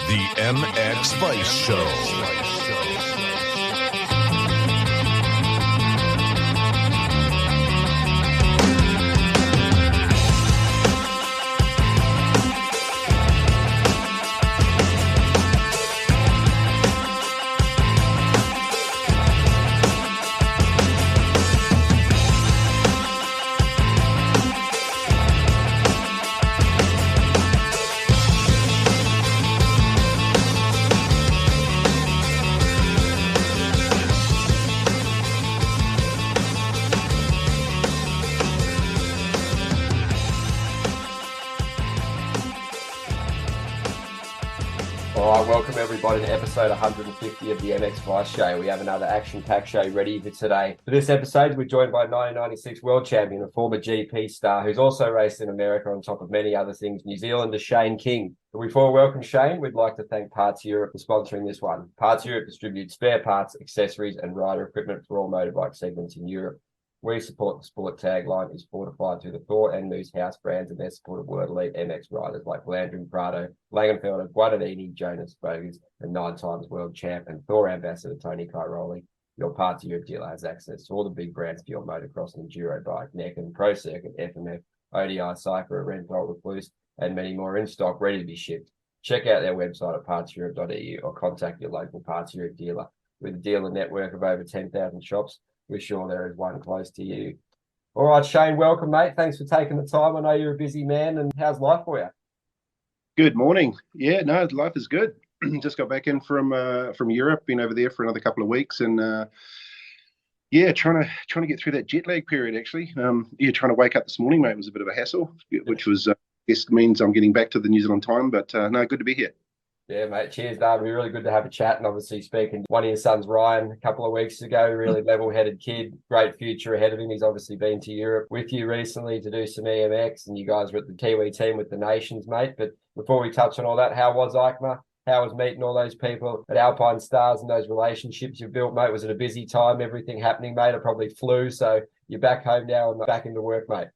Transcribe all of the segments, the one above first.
The MXV Show. Welcome everybody to episode 150 of the MXV Show. We have another action-packed show ready for today. For this episode, we're joined by 1996 World Champion, a former GP star who's also raced in America on top of many other things, New Zealander Shayne King. But before we welcome Shayne, we'd like to thank Parts Europe for sponsoring this one. Parts Europe distributes spare parts, accessories and rider equipment for all motorbike segments in Europe. We support the sport tagline is fortified through the Thor and Moose house brands and their support of World Elite MX riders like Landry Prado, Langenfelder, Guadagnini, Jonas Bogus, and 9 times World Champ and Thor ambassador Tony Cairoli. Your Parts Europe dealer has access to all the big brands for your motocross and enduro bike, neck and pro circuit, FMF, ODI, Cypher, Renthal, Recluse, and many more in stock, ready to be shipped. Check out their website at partseurope.eu or contact your local Parts Europe dealer. With a dealer network of over 10,000 shops, we're sure there is one close to you. All right, Shayne, welcome, mate. Thanks for taking the time. I know you're a busy man, and how's life for you? Good morning. Yeah, no, life is good. Just got back in from Europe, been over there for another couple of weeks, and trying to get through that jet lag period. Actually, trying to wake up this morning, mate, was a bit of a hassle, which was guess means I'm getting back to the New Zealand time. But no, good to be here. Yeah, mate. Cheers, Dave. It'd be really good to have a chat. And obviously, speaking to one of your sons, Ryan, a couple of weeks ago, really level-headed kid, great future ahead of him. He's obviously been to Europe with you recently to do some EMX, and you guys were at the Kiwi team with the Nations, mate. But before we touch on all that, how was EICMA? How was meeting all those people at Alpine Stars and those relationships you've built, mate? Was it a busy time, everything happening, mate? I probably flew, so you're back home now and back into work, mate.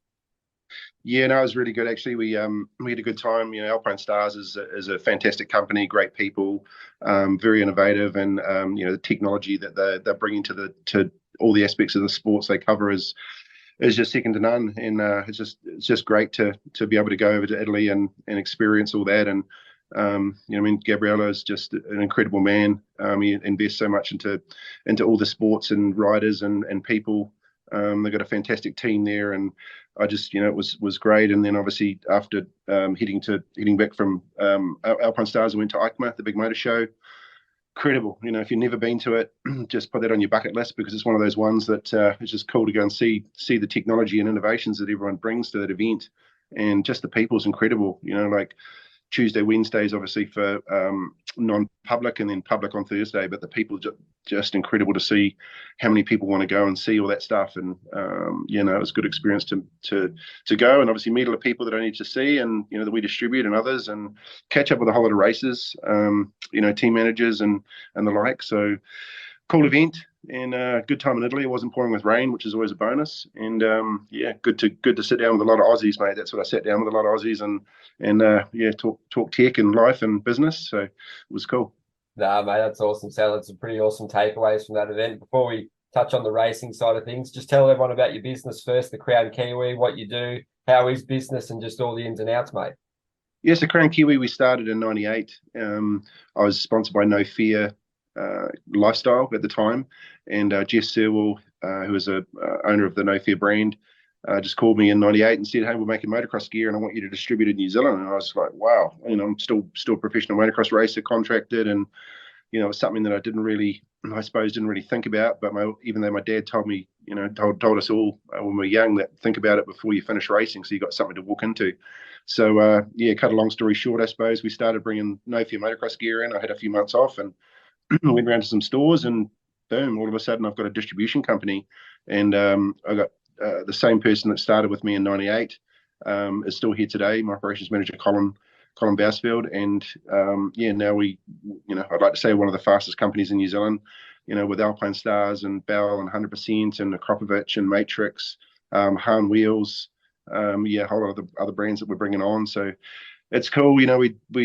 Yeah, no, it was really good. Actually, we had a good time. You know, Alpine Stars is a fantastic company, great people, very innovative, and the technology that they're bringing to all the aspects of the sports they cover is just second to none. And it's just great to be able to go over to Italy and experience all that. And Gabriella is just an incredible man. He invests so much into all the sports and riders and people. They've got a fantastic team there, and I just, it was great. And then obviously after heading back from Alpine Stars, I went to EICMA, the big motor show. Incredible. If you've never been to it, just put that on your bucket list, because it's one of those ones that it's just cool to go and see the technology and innovations that everyone brings to that event. And just the people's incredible, like Tuesday, Wednesdays, obviously for non-public, and then public on Thursday. But the people just incredible to see how many people want to go and see all that stuff. And it was a good experience to go and obviously meet all the people that I need to see, and that we distribute and others, and catch up with a whole lot of races, team managers and the like. So cool event, and good time in Italy. It wasn't pouring with rain, which is always a bonus. And good to sit down with a lot of Aussies, mate. That's what I sat down with a lot of Aussies and talk tech and life and business. So it was cool. Nah, mate, that's awesome. Sounds like some pretty awesome takeaways from that event. Before we touch on the racing side of things, just tell everyone about your business first, the Crown Kiwi, what you do, how is business, and just all the ins and outs, mate. Yes, the Crown Kiwi, we started in 98. I was sponsored by No Fear Lifestyle at the time, and Jeff Serwell, who is a owner of the No Fear brand, just called me in 98 and said, "Hey, we're making motocross gear and I want you to distribute it in New Zealand." And I was like, wow, I'm still a professional motocross racer, contracted, and it was something that I didn't really think about. But even though my dad told me, told us all when we were young, that think about it before you finish racing, so you got something to walk into. So cut a long story short, I suppose we started bringing No Fear motocross gear in. I had a few months off and went around to some stores, and boom, all of a sudden I've got a distribution company. And I got the same person that started with me in 98 is still here today, my operations manager, Colin Bousfield. And now we, I'd like to say one of the fastest companies in New Zealand, with Alpine Stars and Bell and 100% and Akropovich and Matrix, Han Wheels, a whole lot of the other brands that we're bringing on. So It's cool. We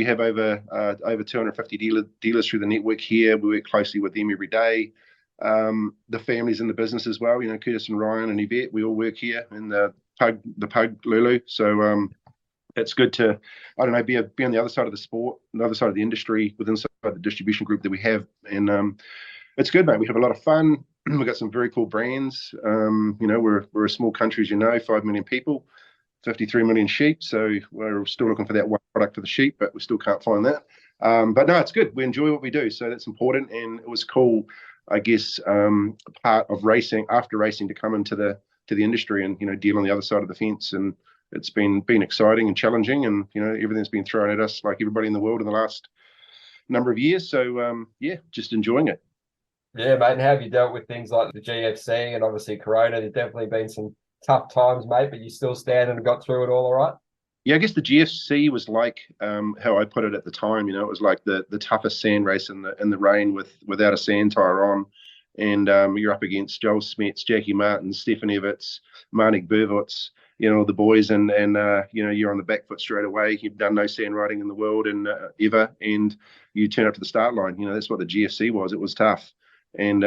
have over 250 dealers through the network here. We work closely with them every day. The families in the business as well. Curtis and Ryan and Yvette, we all work here in the pug Lulu. So it's good to, I don't know, be on the other side of the sport, the other side of the industry, within the distribution group that we have, and it's good, mate. We have a lot of fun. We've got some very cool brands. We're a small country, as you know, 5 million people. 53 million sheep, so we're still looking for that one product for the sheep, but we still can't find that. But no, it's good. We enjoy what we do, so that's important. And it was cool, I guess, part of racing, after racing, to come into the industry and deal on the other side of the fence. And it's been exciting and challenging, and everything's been thrown at us like everybody in the world in the last number of years. So yeah, just enjoying it. Yeah, mate. And how have you dealt with things like the GFC and obviously Corona? There's definitely been some tough times, mate, but you still stand and got through it all right? Yeah, I guess the GFC was like how I put it at the time. It was like the toughest sand race in the rain without a sand tire on, and you're up against Joel Smets, Jackie Martens, Stefan Everts, Marnik Burvots, the boys, and you're on the back foot straight away. You've done no sand riding in the world and ever, and you turn up to the start line. That's what the GFC was. It was tough, and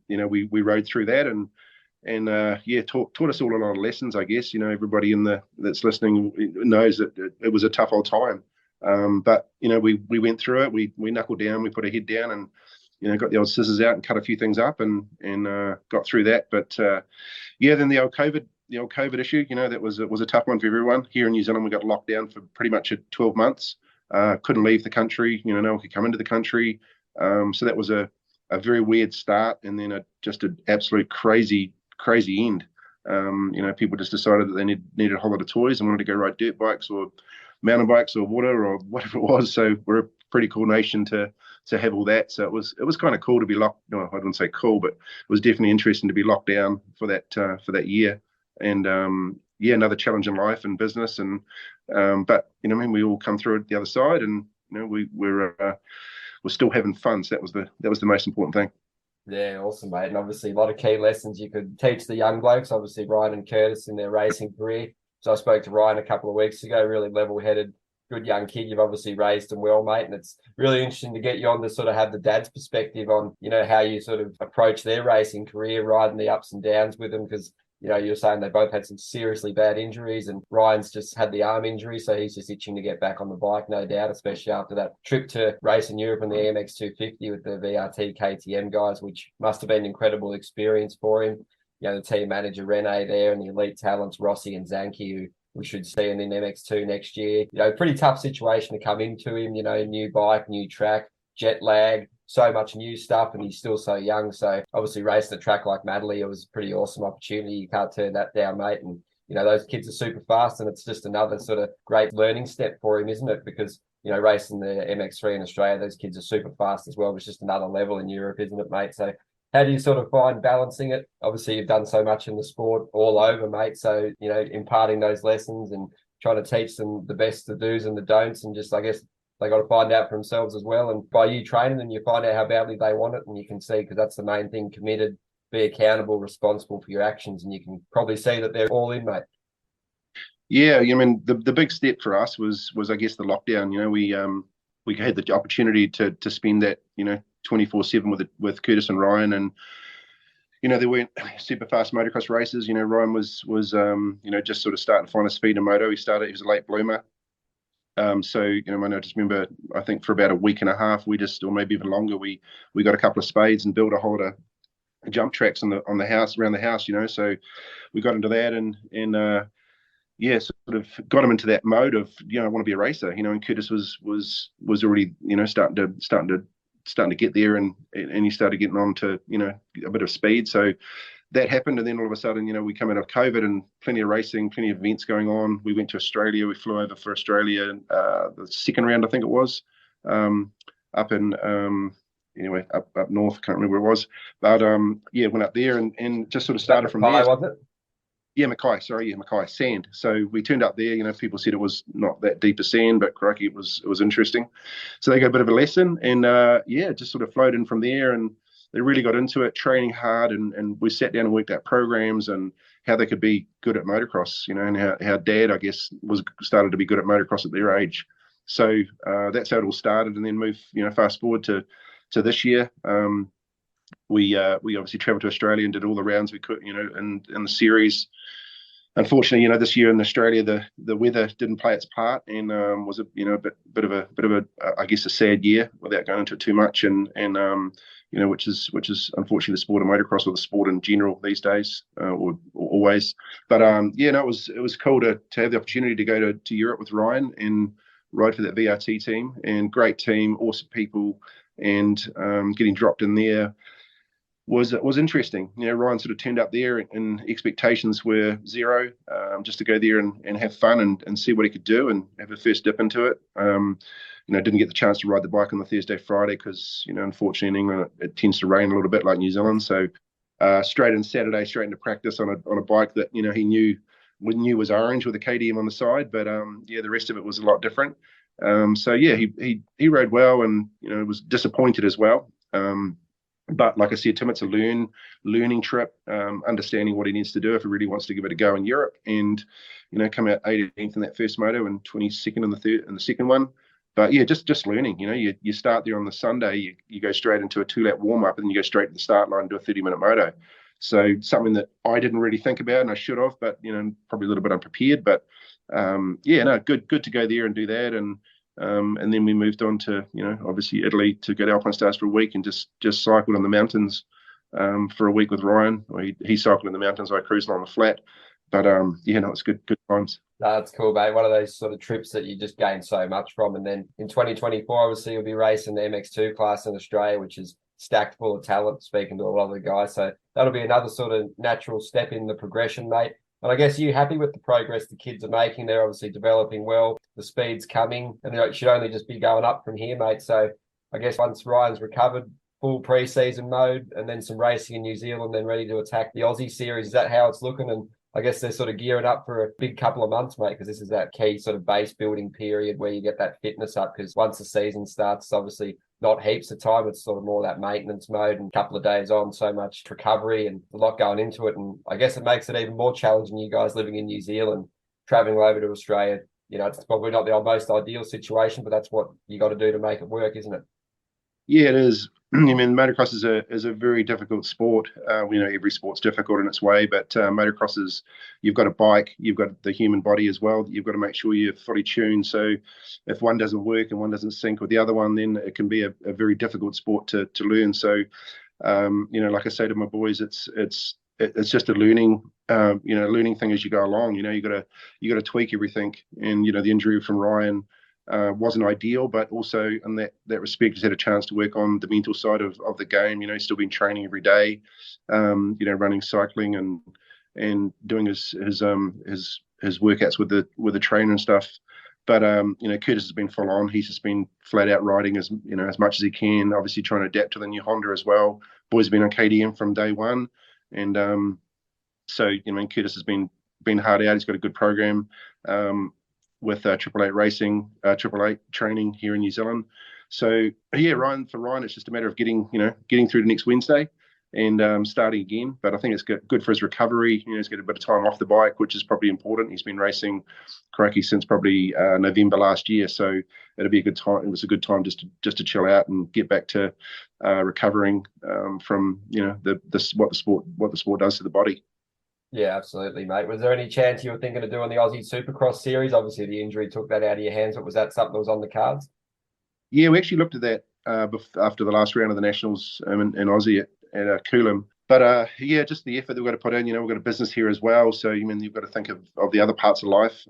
we rode through that, and yeah, taught us all a lot of lessons, I guess. Everybody that's listening knows that it was a tough old time. But we went through it. We knuckled down. We put our head down, and got the old scissors out and cut a few things up, and got through that. But yeah, then the old COVID issue. That was a tough one for everyone. Here in New Zealand, we got locked down for pretty much 12 months. Couldn't leave the country. No one could come into the country. So that was a very weird start, and then just an absolute crazy end. People just decided that they needed a whole lot of toys and wanted to go ride dirt bikes or mountain bikes or water or whatever it was. So we're a pretty cool nation to have all that. So it was kind of cool to be locked. No, I wouldn't say cool, but it was definitely interesting to be locked down for that year. And yeah, another challenge in life and business. And but we all come through it the other side, and we're still having fun. So that was the most important thing. Yeah, awesome, mate. And obviously a lot of key lessons you could teach the young blokes, obviously Ryan and Curtis in their racing career. So I spoke to Ryan a couple of weeks ago, really level-headed, good young kid. You've obviously raised him well, mate. And it's really interesting to get you on to sort of have the dad's perspective on, how you sort of approach their racing career, riding the ups and downs with them, because you're saying they both had some seriously bad injuries, and Ryan's just had the arm injury, so he's just itching to get back on the bike, no doubt, especially after that trip to race in Europe in the MX 250 with the VRT KTM guys, which must have been an incredible experience for him. The team manager Rene there, and the elite talents Rossi and Zanke, who we should see in MX2 next year. Pretty tough situation to come into him. New bike, new track, jet lag, so much new stuff, and he's still so young. So obviously racing a track like Madley, it was a pretty awesome opportunity. You can't turn that down, mate. And those kids are super fast, and it's just another sort of great learning step for him, isn't it? Because racing the MX3 in Australia, those kids are super fast as well. It's just another level in Europe, isn't it, mate? So how do you sort of find balancing it? Obviously you've done so much in the sport all over, mate. So imparting those lessons and trying to teach them the best, the do's and the don'ts, and just, I guess, they got to find out for themselves as well. And by you training them, you find out how badly they want it, and you can see, because that's the main thing, committed, be accountable, responsible for your actions, and you can probably see that they're all in, mate. Yeah, the big step for us was I guess the lockdown. We had the opportunity to spend that 24/7 with Curtis and Ryan, and there weren't super fast motocross races. Ryan was just sort of starting to find his feet in moto. He was a late bloomer. So I just remember, I think for about a week and a half, or maybe even longer, we got a couple of spades and built a whole lot of jump tracks around the house. So we got into that, and yeah, sort of got him into that mode of I want to be a racer. And Curtis was already starting to get there, and he started getting on to a bit of speed. So that happened, and then all of a sudden, we come out of COVID and plenty of racing, plenty of events going on. We went to Australia. We flew over for Australia, the second round, I think it was, up in up north. Can't remember where it was, but yeah, went up there and just sort of started from there. Was it? Yeah, Mackay sand. So we turned up there. People said it was not that deep a sand, but crikey, it was interesting. So they got a bit of a lesson, and yeah, just sort of flowed in from there, and they really got into it, training hard, and we sat down and worked out programs and how they could be good at motocross, and how Dad, I guess, started to be good at motocross at their age. So that's how it all started, and then fast forward to this year. We obviously travelled to Australia and did all the rounds we could, in the series. Unfortunately, this year in Australia, the weather didn't play its part, and was a bit of a I guess a sad year without going into it too much, and which is unfortunately the sport of motocross, or the sport in general these days, or always. But it was cool to have the opportunity to go to Europe with Ryan and ride for that VRT team, and great team, awesome people, and getting dropped in there was interesting. Ryan sort of turned up there and expectations were zero, just to go there and have fun and see what he could do and have a first dip into it. Didn't get the chance to ride the bike on the Thursday, Friday because, unfortunately in England it tends to rain a little bit like New Zealand. So straight in Saturday, straight into practice on a bike that, he knew was orange with a KTM on the side. But the rest of it was a lot different. He rode well and, was disappointed as well. But like I said, Tim, it's a learning trip, understanding what he needs to do if he really wants to give it a go in Europe, and come out 18th in that first moto and 22nd in the second one. But yeah, just learning. You start there on the Sunday, you go straight into a 2-lap warm up, and then you go straight to the start line and do a 30-minute moto. So something that I didn't really think about, and I should have, but probably a little bit unprepared. But good to go there and do that. And then we moved on to, obviously Italy to go to Alpine Stars for a week and just cycled in the mountains for a week with Ryan. He cycled in the mountains, I cruised on the flat. But it's good times. That's cool, mate. One of those sort of trips that you just gain so much from. And then in 2024, obviously, you'll be racing the MX2 class in Australia, which is stacked full of talent, speaking to a lot of the guys. So that'll be another sort of natural step in the progression, mate. And I guess you're happy with the progress the kids are making. They're obviously developing well. The speed's coming, and it should only just be going up from here, mate. So I guess once Ryan's recovered, full pre-season mode, and then some racing in New Zealand, then ready to attack the Aussie series. Is that how it's looking? And I guess they're sort of gearing up for a big couple of months, mate, because this is that key sort of base building period where you get that fitness up, because once the season starts, it's obviously not heaps of time. It's sort of more that maintenance mode, and a couple of days on, so much recovery and a lot going into it. And I guess it makes it even more challenging, you guys living in New Zealand, traveling over to Australia. It's probably not the most ideal situation, but that's what you got to do to make it work, isn't it? Yeah, it is. I mean, motocross is a very difficult sport. Every sport's difficult in its way, but motocross is, you've got a bike, you've got the human body as well. You've got to make sure you're fully tuned. So if one doesn't work and one doesn't sync with the other one, then it can be a very difficult sport to learn. So, like I say to my boys, it's just a learning thing as you go along. You got to tweak everything. And the injury from Ryan wasn't ideal, but also in that respect, he's had a chance to work on the mental side of the game. He's still been training every day, running, cycling, and doing his workouts with the trainer and stuff. But Curtis has been full on. He's just been flat out riding as much as he can. Obviously trying to adapt to the new Honda as well. Boys have been on KTM from day one, and Curtis has been hard out. He's got a good program with Triple Eight Racing, Triple Eight training here in New Zealand. So Ryan, it's just a matter of getting through to next Wednesday and starting again. But I think it's good for his recovery. He's got a bit of time off the bike, which is probably important. He's been racing crikey since probably November last year, so it'll be a good time. It was a good time just to chill out and get back to recovering from what the sport does to the body. Yeah, absolutely, mate. Was there any chance you were thinking of doing the Aussie Supercross series? Obviously, the injury took that out of your hands, but was that something that was on the cards? Yeah, we actually looked at that after the last round of the Nationals in Aussie at Coolum. But just the effort that we've got to put in. We've got a business here as well, so you've got to think of the other parts of life.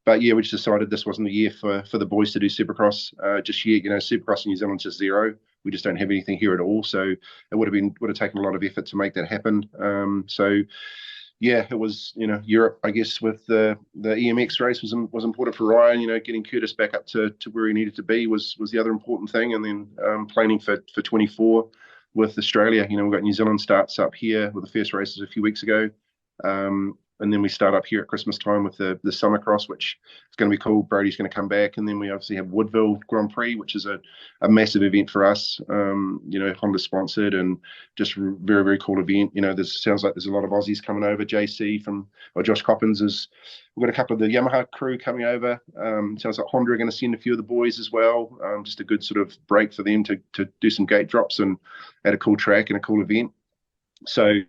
But we just decided this wasn't the year for the boys to do Supercross just yet. Supercross in New Zealand's just zero. We just don't have anything here at all. So it would have taken a lot of effort to make that happen. It was Europe, I guess, with the EMX race was important for Ryan. Getting Curtis back up to where he needed to be was the other important thing. And then planning for 24 with Australia. We've got New Zealand starts up here with the first races a few weeks ago. And then we start up here at Christmas time with the Summercross, which is going to be cool. Brody's going to come back. And then we obviously have Woodville Grand Prix, which is a massive event for us, Honda sponsored, and just very, very cool event. Sounds like there's a lot of Aussies coming over. Josh Coppins we've got a couple of the Yamaha crew coming over. Sounds like Honda are going to send a few of the boys as well. Just a good sort of break for them to do some gate drops and at a cool track and a cool event. So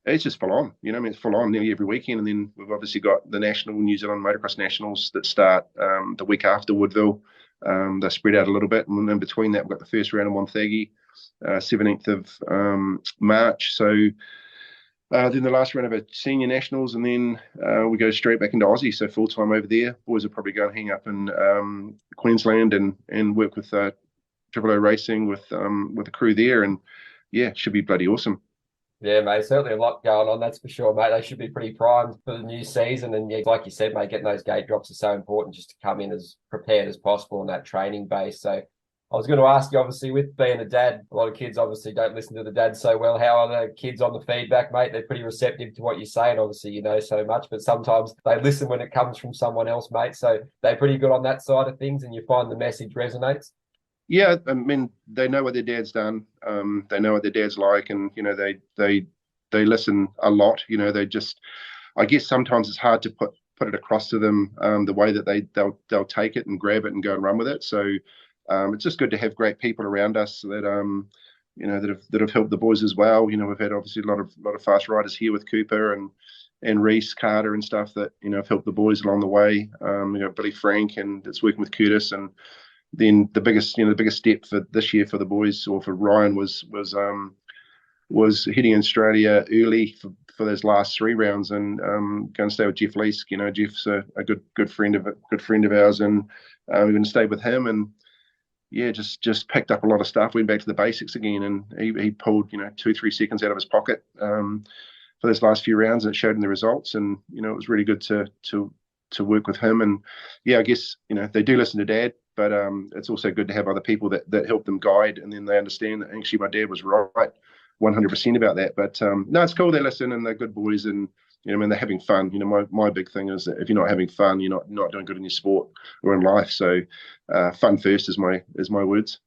it's just full on, it's full on nearly every weekend. And then we've obviously got the New Zealand Motocross Nationals that start the week after Woodville. They're spread out a little bit. And in between that, we've got the first round in Wonthaggi, 17th of March. So then the last round of a senior nationals, and then we go straight back into Aussie. So full time over there. Boys are probably going to hang up in Queensland and work with Triple O Racing with the crew there. And yeah, it should be bloody awesome. Yeah, mate, certainly a lot going on, that's for sure, mate. They should be pretty primed for the new season. And yeah, like you said, mate, getting those gate drops is so important just to come in as prepared as possible on that training base. So I was going to ask you, obviously, with being a dad, a lot of kids obviously don't listen to the dad so well. How are the kids on the feedback, mate? They're pretty receptive to what you say, and obviously you know so much, but sometimes they listen when it comes from someone else, mate. So they're pretty good on that side of things, and you find the message resonates. Yeah, I mean, they know what their dad's done. They know what their dad's like, and they listen a lot. They just, I guess sometimes it's hard to put it across to them the way that they'll take it and grab it and go and run with it. So it's just good to have great people around us that that have helped the boys as well. We've had obviously a lot of fast riders here with Cooper and Reese Carter and stuff that have helped the boys along the way. Billy Frank, and it's working with Curtis. And then the biggest step for this year for the boys, or for Ryan, was hitting Australia early for those last 3 rounds and going to stay with Jeff Leask. Jeff's a good friend of ours, and we're going to stay with him. And yeah, just picked up a lot of stuff. Went back to the basics again, and he pulled 2-3 seconds out of his pocket for those last few rounds, and it showed in the results. And it was really good to work with him. And yeah, I guess they do listen to Dad, but it's also good to have other people that help them guide, and then they understand that actually my dad was right 100% about that. But no, it's cool. They listen, and they're good boys, and they're having fun. My big thing is that if you're not having fun, you're not doing good in your sport or in life. So fun first is my words.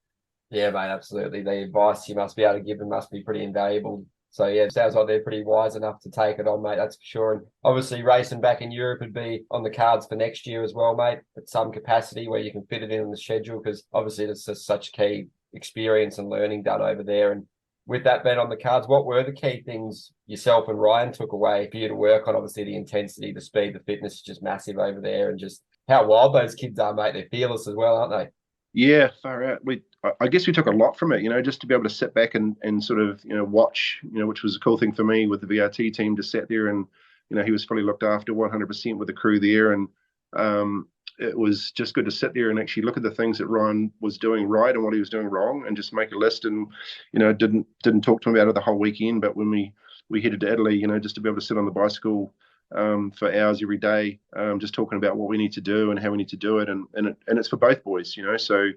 Yeah, mate, absolutely. The advice you must be able to give them must be pretty invaluable. So yeah, it sounds like they're pretty wise enough to take it on, mate, that's for sure. And obviously racing back in Europe would be on the cards for next year as well, mate, at some capacity where you can fit it in the schedule, because obviously it's just such key experience and learning done over there. And with that being on the cards, what were the key things yourself and Ryan took away for you to work on? Obviously the intensity, the speed, the fitness is just massive over there, and just how wild those kids are, mate. They're fearless as well, aren't they? Yeah, far out. I guess we took a lot from it, just to be able to sit back and sort of, watch, which was a cool thing for me with the VRT team, to sit there and, he was fully looked after 100% with the crew there. And it was just good to sit there and actually look at the things that Ryan was doing right and what he was doing wrong, and just make a list. And, didn't talk to him about it the whole weekend, but when we headed to Italy, just to be able to sit on the bicycle for hours every day, just talking about what we need to do and how we need to do it, and it's for both boys, so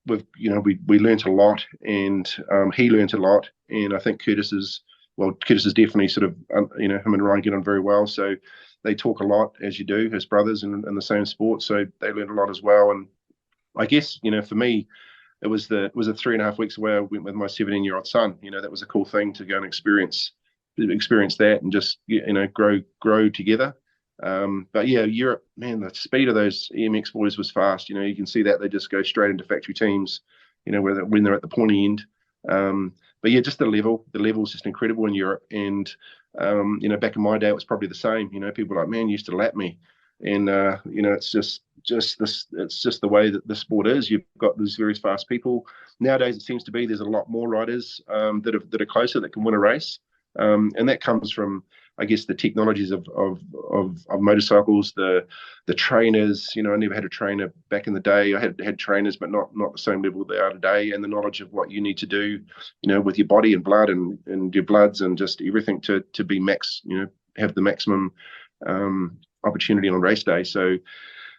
we learnt a lot, and he learnt a lot, and I think Curtis is definitely sort of him and Ryan get on very well, so they talk a lot, as you do, as brothers in the same sport, so they learned a lot as well. And I guess for me, it was a 3.5 weeks away. I went with my 17-year-old son. That was a cool thing to go and experience that, and just grow together. But yeah, Europe, man, the speed of those EMX boys was fast. You can see that they just go straight into factory teams, when they're at the pointy end. But yeah, just the level's just incredible in Europe. And back in my day, it was probably the same. People like, man, used to lap me, and it's just the way that the sport is. You've got these very fast people nowadays. It seems to be there's a lot more riders that are closer, that can win a race. And that comes from, I guess, the technologies of motorcycles, the trainers. I never had a trainer back in the day. I had trainers, but not the same level they are today. And the knowledge of what you need to do, with your body and blood and your bloods and just everything to be max, have the maximum opportunity on race day. So,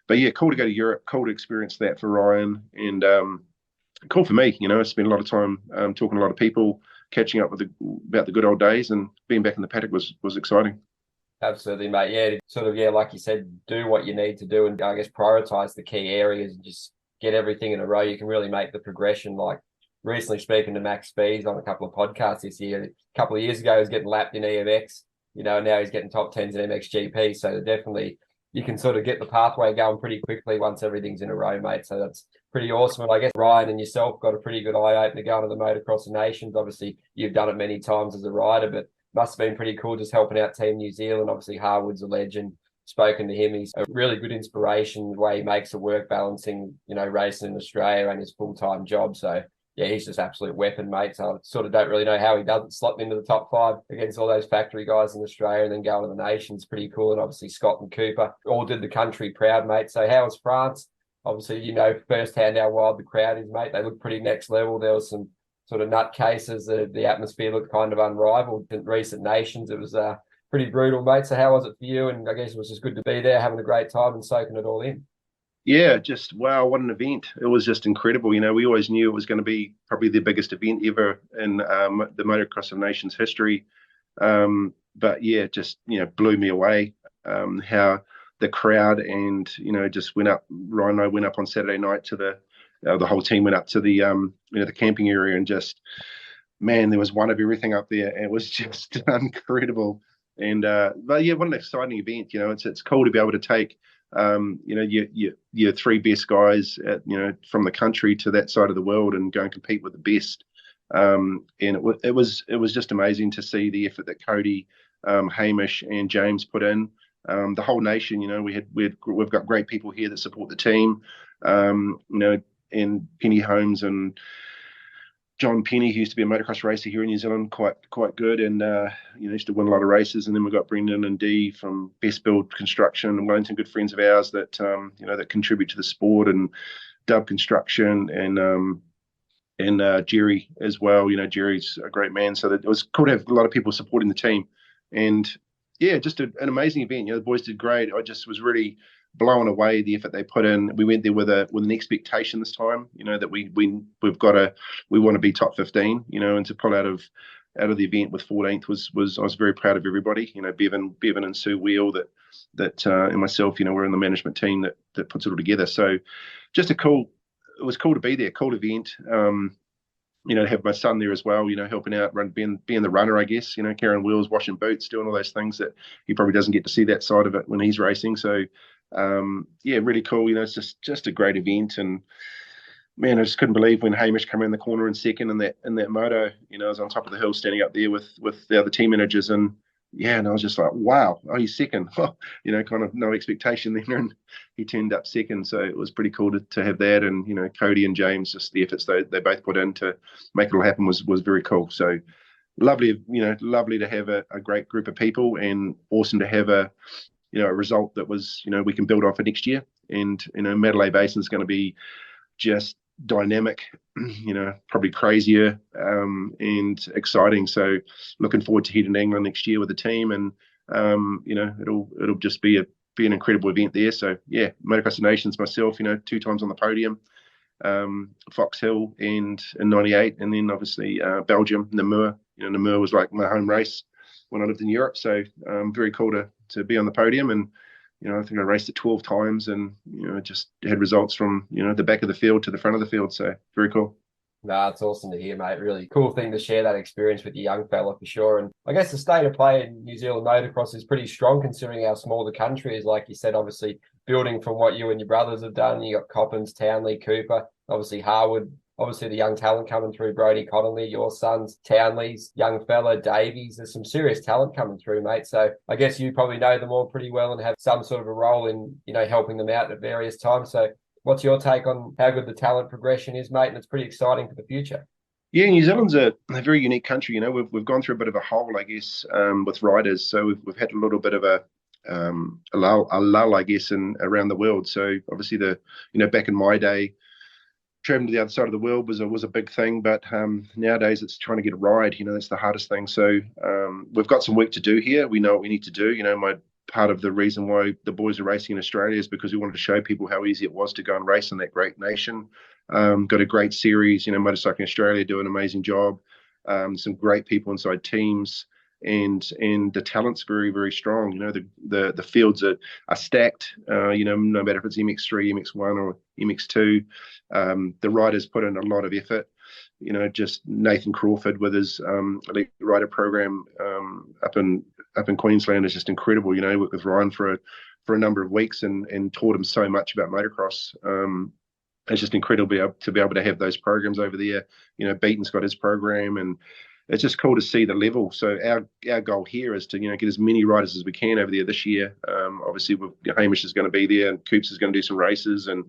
but yeah, cool to go to Europe, cool to experience that for Ryan, and cool for me. I spent a lot of time talking to a lot of people, catching up about the good old days, and being back in the paddock was exciting. Absolutely, mate. Yeah, to sort of, yeah, like you said, do what you need to do and I guess prioritize the key areas and just get everything in a row. You can really make the progression. Like recently speaking to Max Spees on a couple of podcasts this year, a couple of years ago, he was getting lapped in EMX, now he's getting top tens in MXGP. So definitely you can sort of get the pathway going pretty quickly once everything's in a row, mate. So that's pretty awesome. And I guess Ryan and yourself got a pretty good eye opener going to the Motocross of Nations. Obviously, you've done it many times as a rider, but must have been pretty cool just helping out Team New Zealand. Obviously, Harwood's a legend. Spoken to him, he's a really good inspiration the way he makes it work, balancing, racing in Australia and his full-time job. So, yeah, he's just absolute weapon, mate. So I sort of don't really know how he doesn't slot into the top five against all those factory guys in Australia and then go to the nations. Pretty cool. And obviously, Scott and Cooper all did the country proud, mate. So how was France? Obviously, firsthand how wild the crowd is, mate. They look pretty next level. There was some sort of nutcases. The atmosphere looked kind of unrivaled in recent nations. It was pretty brutal, mate. So how was it for you? And I guess it was just good to be there, having a great time and soaking it all in. Yeah, just wow, what an event. It was just incredible. We always knew it was going to be probably the biggest event ever in the Motocross of Nations history. But yeah, just, blew me away how the crowd and, just went up. Ryan and I went up on Saturday night to the whole team went up to the the camping area, and just, man, there was one of everything up there. It was just incredible. And but yeah, what an exciting event. It's cool to be able to take your three best guys from the country to that side of the world and go and compete with the best. And it was just amazing to see the effort that Cody, Hamish, and James put in. The whole nation, we've got great people here that support the team. And Penny Holmes and John Penny, who used to be a motocross racer here in New Zealand, quite good, and used to win a lot of races. And then we've got Brendan and Dee from Best Build Construction and Wellington, good friends of ours that that contribute to the sport, and Dub Construction and Jerry as well. Jerry's a great man, so it was cool to have a lot of people supporting the team. And yeah, just an amazing event. The boys did great. I just was really blown away the effort they put in. We went there with an expectation this time, that we want to be top 15, and to pull out of the event with 14th was I was very proud of everybody. Bevan and Sue Wheel that and myself, we're in the management team that puts it all together. So just it was cool to be there, cool event. To have my son there as well, helping out, being the runner, I guess, carrying wheels, washing boots, doing all those things that he probably doesn't get to see that side of it when he's racing. So yeah, really cool. It's just a great event. And man, I just couldn't believe when Hamish came in the corner in second in that moto. I was on top of the hill standing up there with the other team managers, and yeah, and I was just like, wow, oh, he's second. Kind of no expectation there, and he turned up second. So it was pretty cool to have that. And Cody and James, just the efforts they both put in to make it all happen was very cool. So lovely to have a great group of people, and awesome to have a result that was we can build on for next year. And Mandalay Basin is going to be just dynamic, probably crazier and exciting. So looking forward to heading to England next year with the team, and it'll just be an incredible event there. So yeah, Motocross of Nations, myself, 2 times on the podium, Fox Hill and in '98, and then obviously Belgium, Namur. Namur was like my home race when I lived in Europe. So very cool to be on the podium. And I think I raced it 12 times, and just had results from the back of the field to the front of the field. So very cool. No, it's awesome to hear, mate. Really cool thing to share that experience with the young fella for sure. And I guess the state of play in New Zealand motocross is pretty strong considering how small the country is. Like you said, obviously building from what you and your brothers have done. You got Coppins, Townley, Cooper, obviously Harwood, obviously the young talent coming through, Brody Connolly, your sons, Townley's young fella, Davies. There's some serious talent coming through, mate. So I guess you probably know them all pretty well and have some sort of a role in, helping them out at various times. So what's your take on how good the talent progression is, mate? And it's pretty exciting for the future. Yeah, New Zealand's a very unique country. We've gone through a bit of a hole, I guess, with riders. So we've had a little bit of a lull, I guess, around the world. So obviously back in my day, traveling to the other side of the world was a big thing, but nowadays it's trying to get a ride. That's the hardest thing. So we've got some work to do here. We know what we need to do. Part of the reason why the boys are racing in Australia is because we wanted to show people how easy it was to go and race in that great nation. Got a great series, Motorcycling Australia do an amazing job. Some great people inside teams. and the talent's very, very strong. The fields are stacked. No matter if it's MX3, MX1, or MX2, the riders put in a lot of effort. Just Nathan Crawford with his elite rider program up in Queensland is just incredible. Worked with Ryan for a number of weeks and taught him so much about motocross. It's just incredible to be able to have those programs over there. Beaton's got his program, and it's just cool to see the level. So our goal here is to get as many riders as we can over there this year. Obviously, Hamish is going to be there, and Coops is going to do some races, and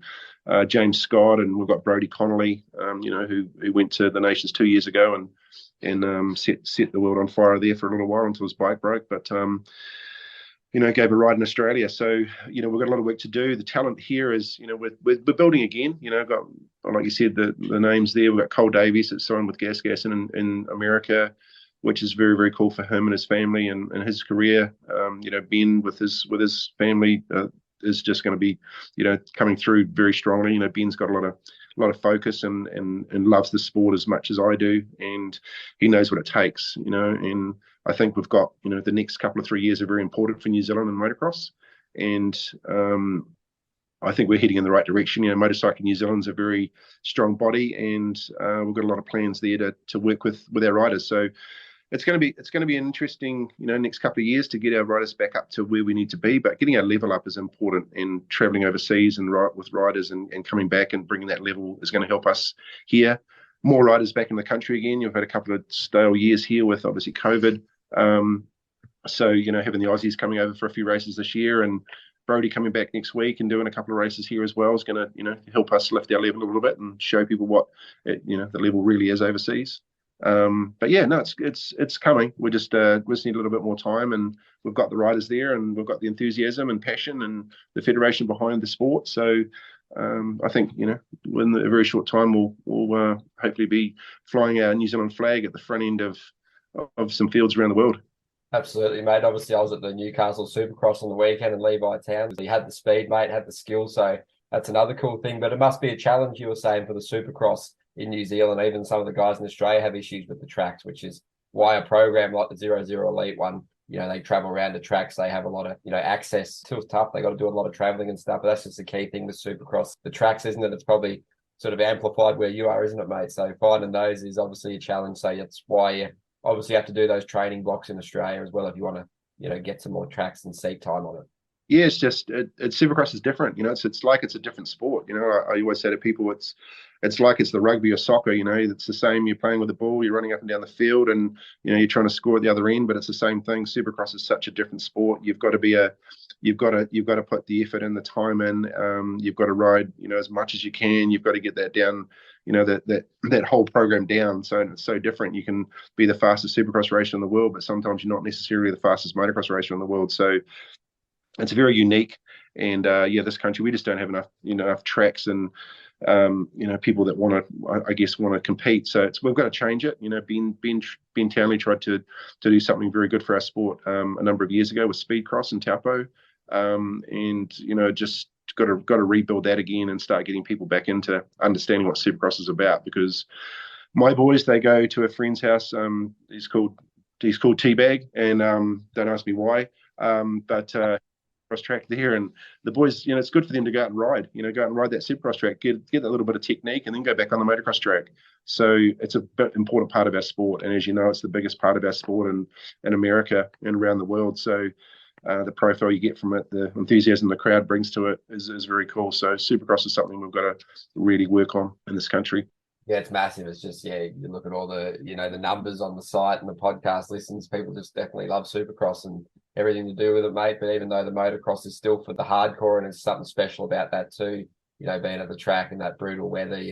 James Scott, and we've got Brodie Connolly, who went to the Nations 2 years ago and set the world on fire there for a little while until his bike broke. But gave a ride in Australia. So, we've got a lot of work to do. The talent here is, we're building again. Got, like you said, the names there. We've got Cole Davies that's signed with Gas in America, which is very, very cool for him and his family and his career. Ben with his family is just going to be, coming through very strongly. Ben's got a lot of focus and loves the sport as much as I do, and he knows what it takes, and I think we've got, the next couple of 3 years are very important for New Zealand and motocross, and I think we're heading in the right direction. Motorcycle New Zealand's a very strong body, and we've got a lot of plans there to work with our riders. So it's going to be an interesting, next couple of years to get our riders back up to where we need to be. But getting our level up is important, and traveling overseas and with riders and coming back and bringing that level is going to help us here. More riders back in the country again. You've had a couple of stale years here with obviously COVID. So having the Aussies coming over for a few races this year, and Brodie coming back next week and doing a couple of races here as well is going to help us lift our level a little bit and show people what the level really is overseas. But yeah, no, it's coming. We just need a little bit more time, and we've got the riders there, and we've got the enthusiasm and passion and the federation behind the sport. So I think in a very short time we'll hopefully be flying our New Zealand flag at the front end of some fields around the world. Absolutely, mate. Obviously, I was at the Newcastle Supercross on the weekend in Levi Town. He had the speed, mate, had the skill, so that's another cool thing. But it must be a challenge, you were saying, for the Supercross in New Zealand. Even some of the guys in Australia have issues with the tracks, which is why a program like the 00 Elite one, they travel around the tracks. They have a lot of, access. It's tough. They got to do a lot of traveling and stuff. But that's just the key thing with Supercross. The tracks, isn't it? It's probably sort of amplified where you are, isn't it, mate? So finding those is obviously a challenge. So that's why you obviously have to do those training blocks in Australia as well if you want to, get some more tracks and seat time on it. Yeah, it's just Supercross is different. It's like it's a different sport. I always say to people, it's like it's the rugby or soccer. It's the same. You're playing with the ball, you're running up and down the field, and you're trying to score at the other end. But it's the same thing. Supercross is such a different sport. You've got to put the effort and the time in. You've got to ride, as much as you can. You've got to get that down. That whole program down. So it's so different. You can be the fastest Supercross racer in the world, but sometimes you're not necessarily the fastest motocross racer in the world. So it's very unique, and this country, we just don't have enough tracks and people that want to compete. So we've got to change it. Ben Townley tried to do something very good for our sport a number of years ago with Speedcross and Taupo, and just got to rebuild that again and start getting people back into understanding what Supercross is about. Because my boys, they go to a friend's house. He's called Teabag, and don't ask me why, but cross track there, and the boys, it's good for them to go out and ride, go out and ride that Supercross track, get that little bit of technique, and then go back on the motocross track. So it's a bit important part of our sport, and as you know, it's the biggest part of our sport in America and around the world. So the profile you get from it, the enthusiasm the crowd brings to it is very cool. So Supercross is something we've got to really work on in this country. Yeah, it's massive. It's just, you look at all the, the numbers on the site and the podcast listens, people just definitely love Supercross and everything to do with it, mate. But even though the motocross is still for the hardcore, and it's something special about that too, being at the track in that brutal weather,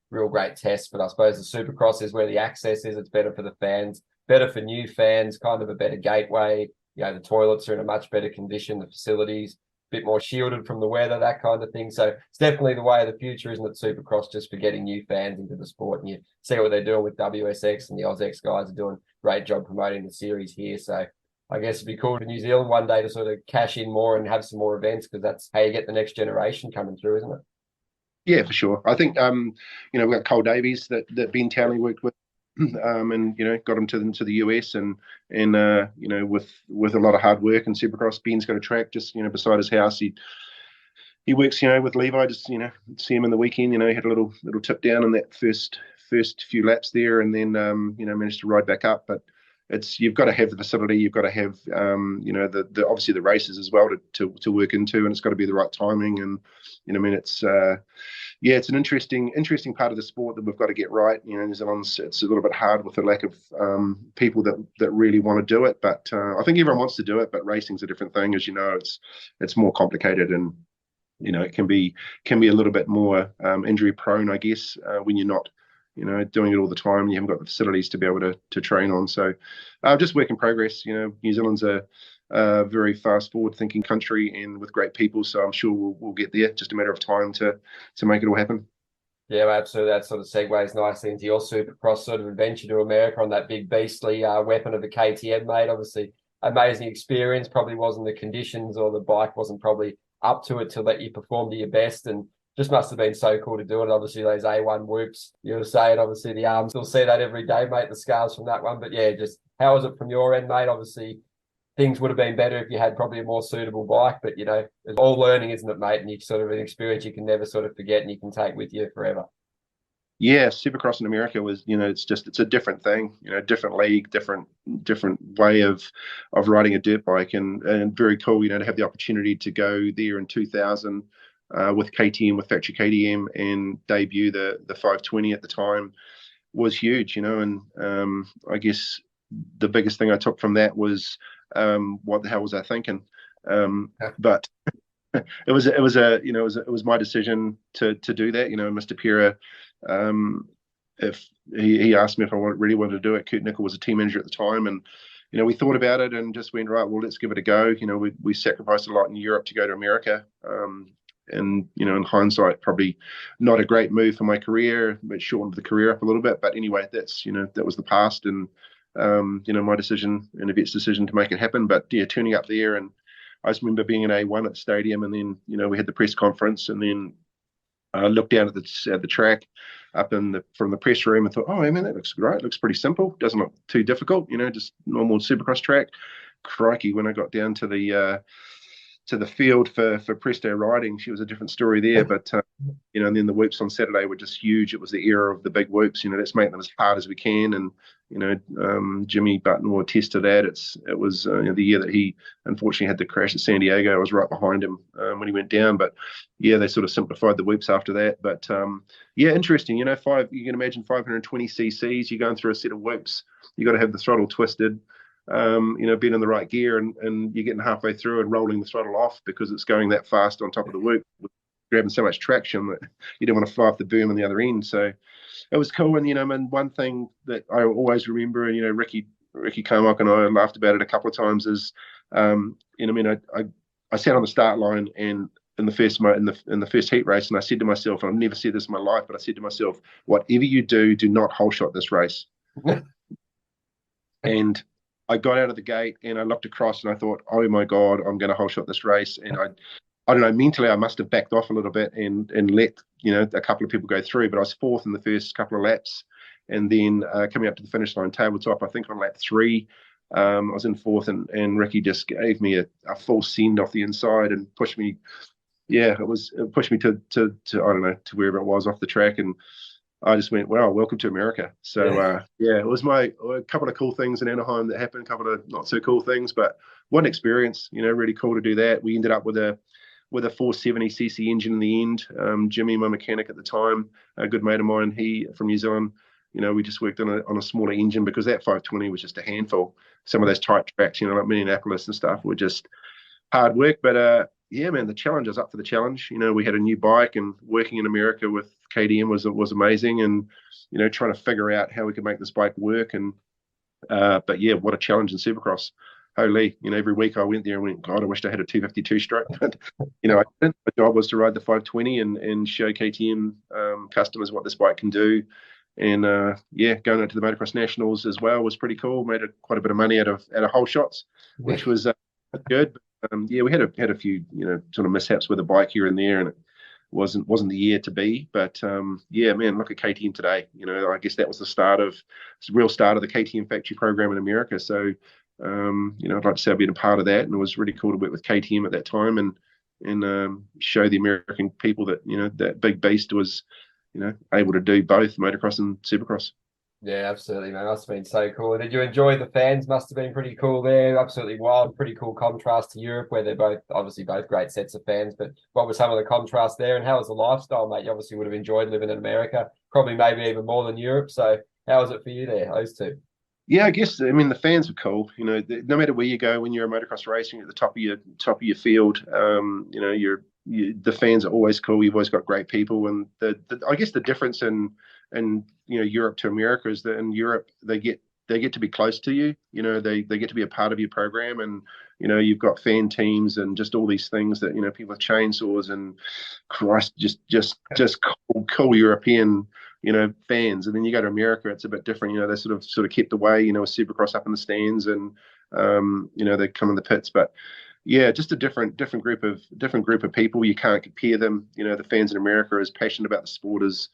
real great test. But I suppose the Supercross is where the access is. It's better for the fans, better for new fans, kind of a better gateway. The toilets are in a much better condition, the facilities, bit more shielded from the weather, that kind of thing. So it's definitely the way of the future, isn't it, Supercross, just for getting new fans into the sport. And you see what they're doing with WSX, and the AusX guys are doing a great job promoting the series here. So I guess it'd be cool to New Zealand one day to sort of cash in more and have some more events, because that's how you get the next generation coming through, isn't it? Yeah, for sure. I think, we've got Cole Davies that Ben Townley worked with and got him to the US, and with a lot of hard work and Supercross. Ben's got a track just beside his house. He works with Levi. Just see him in the weekend. He had a little tip down on that first few laps there, and then managed to ride back up. But you've got to have the facility. You've got to have the obviously the races as well to work into, and it's got to be the right timing. And it's an interesting part of the sport that we've got to get right. New Zealand's, it's a little bit hard with the lack of people that really want to do it. But I think everyone wants to do it, but racing's a different thing. As you know, it's more complicated, and it can be a little bit more injury prone, I guess, when you're not doing it all the time, and you haven't got the facilities to be able to train on. So just work in progress. New Zealand's a very fast forward thinking country, and with great people, so I'm sure we'll get there. Just a matter of time to make it all happen. Yeah, absolutely. That sort of segues nicely into your Supercross sort of adventure to America on that big beastly weapon of a KTM, mate. Obviously, amazing experience. Probably wasn't the conditions, or the bike wasn't probably up to it to let you perform to your best, and just must have been so cool to do it. Obviously, those A1 whoops, you were saying, obviously the arms, you'll see that every day, mate, the scars from that one. But yeah, just how was it from your end, mate? Obviously, things would have been better if you had probably a more suitable bike, but it's all learning, isn't it, mate? And you sort of an experience you can never sort of forget, and you can take with you forever. Yeah, Supercross in America was, it's a different thing, different league, different way of riding a dirt bike, and very cool, to have the opportunity to go there in 2000 with KTM, with factory KTM, and debut the 520 at the time was huge, and I guess the biggest thing I took from that was what the hell was I thinking? But it was my decision to do that. Mr. Pera, if he asked me if I really wanted to do it. Kurt Nickel was a team manager at the time, and we thought about it and just went, right, well, let's give it a go. We sacrificed a lot in Europe to go to America, and in hindsight, probably not a great move for my career, but shortened the career up a little bit. But anyway, that's that was the past, and my decision and Everts' decision to make it happen. But yeah, turning up there, and I just remember being in A1 at the stadium, and then we had the press conference, and then looked down at the track up from the press room and thought, oh, I mean, that looks great. It looks pretty simple. Doesn't look too difficult. Just normal Supercross track. Crikey, when I got down to the field for presto riding, she was a different story there. But and then the whoops on Saturday were just huge. It was the era of the big whoops. Let's make them as hard as we can. And Jimmy Button will attest to that. It was the year that he unfortunately had the crash at San Diego. I was right behind him when he went down. But yeah, they sort of simplified the whoops after that. But yeah, interesting. You can imagine 520 cc's. You're going through a set of whoops. You got to have the throttle twisted. Being in the right gear, and you're getting halfway through and rolling the throttle off because it's going that fast on top of the whoop, grabbing so much traction that you don't want to fly off the boom on the other end. So it was cool. And one thing that I always remember, and Ricky Carmichael and I laughed about it a couple of times, is I sat on the start line and in the first heat race, and I said to myself, and I've never said this in my life, but I said to myself, whatever you do not whole shot this race. And I got out of the gate and I looked across and I thought, oh my God, I'm going to whole shot this race. And I don't know, mentally I must have backed off a little bit and let a couple of people go through. But I was fourth in the first couple of laps, and then coming up to the finish line tabletop, I think on lap 3, I was in fourth, and Ricky just gave me a full send off the inside and pushed me. Yeah, it pushed me to I don't know, to wherever it was off the track, and I just went, wow, welcome to America. So, it was a couple of cool things in Anaheim that happened, a couple of not so cool things, but what an experience, really cool to do that. We ended up with a 470cc engine in the end. Jimmy, my mechanic at the time, a good mate of mine, he from New Zealand, we just worked on a smaller engine because that 520 was just a handful. Some of those tight tracks, like Minneapolis and stuff, were just hard work. But yeah, man, the challenge, I was up for the challenge. We had a new bike, and working in America with KTM was amazing, and trying to figure out how we could make this bike work. And but yeah, what a challenge in Supercross. Holy, every week I went there and went, God, I wished I had a 252 stroke. But I didn't. My job was to ride the 520 and show KTM customers what this bike can do. And going out to the Motocross Nationals as well was pretty cool. Made quite a bit of money out of whole shots, which was good. But, we had a few sort of mishaps with the bike here and there, and wasn't the year to be. But yeah, man, look at KTM today. I guess that was the real start of the KTM factory program in America. So I'd like to say I've been a part of that, and it was really cool to work with KTM at that time and show the American people that that big beast was able to do both motocross and supercross. Yeah, absolutely, man. Must have been so cool. Did you enjoy the fans? Must have been pretty cool there. Absolutely wild, pretty cool contrast to Europe, where they're obviously both great sets of fans. But what were some of the contrasts there, and how was the lifestyle, mate? You obviously would have enjoyed living in America, probably maybe even more than Europe. So how was it for you there, those two? Yeah, I guess the fans are cool. No matter where you go, when you're a motocross racing at the top of your field, the fans are always cool. You've always got great people, and I guess the difference in Europe to America is that in Europe they get to be close to you. They get to be a part of your program, and you've got fan teams and just all these things that people with chainsaws and Christ, just cool European fans. And then you go to America, it's a bit different. They sort of kept away, with Supercross up in the stands, and they come in the pits. But yeah, just a different group of people. You can't compare them. The fans in America are as passionate about the sport as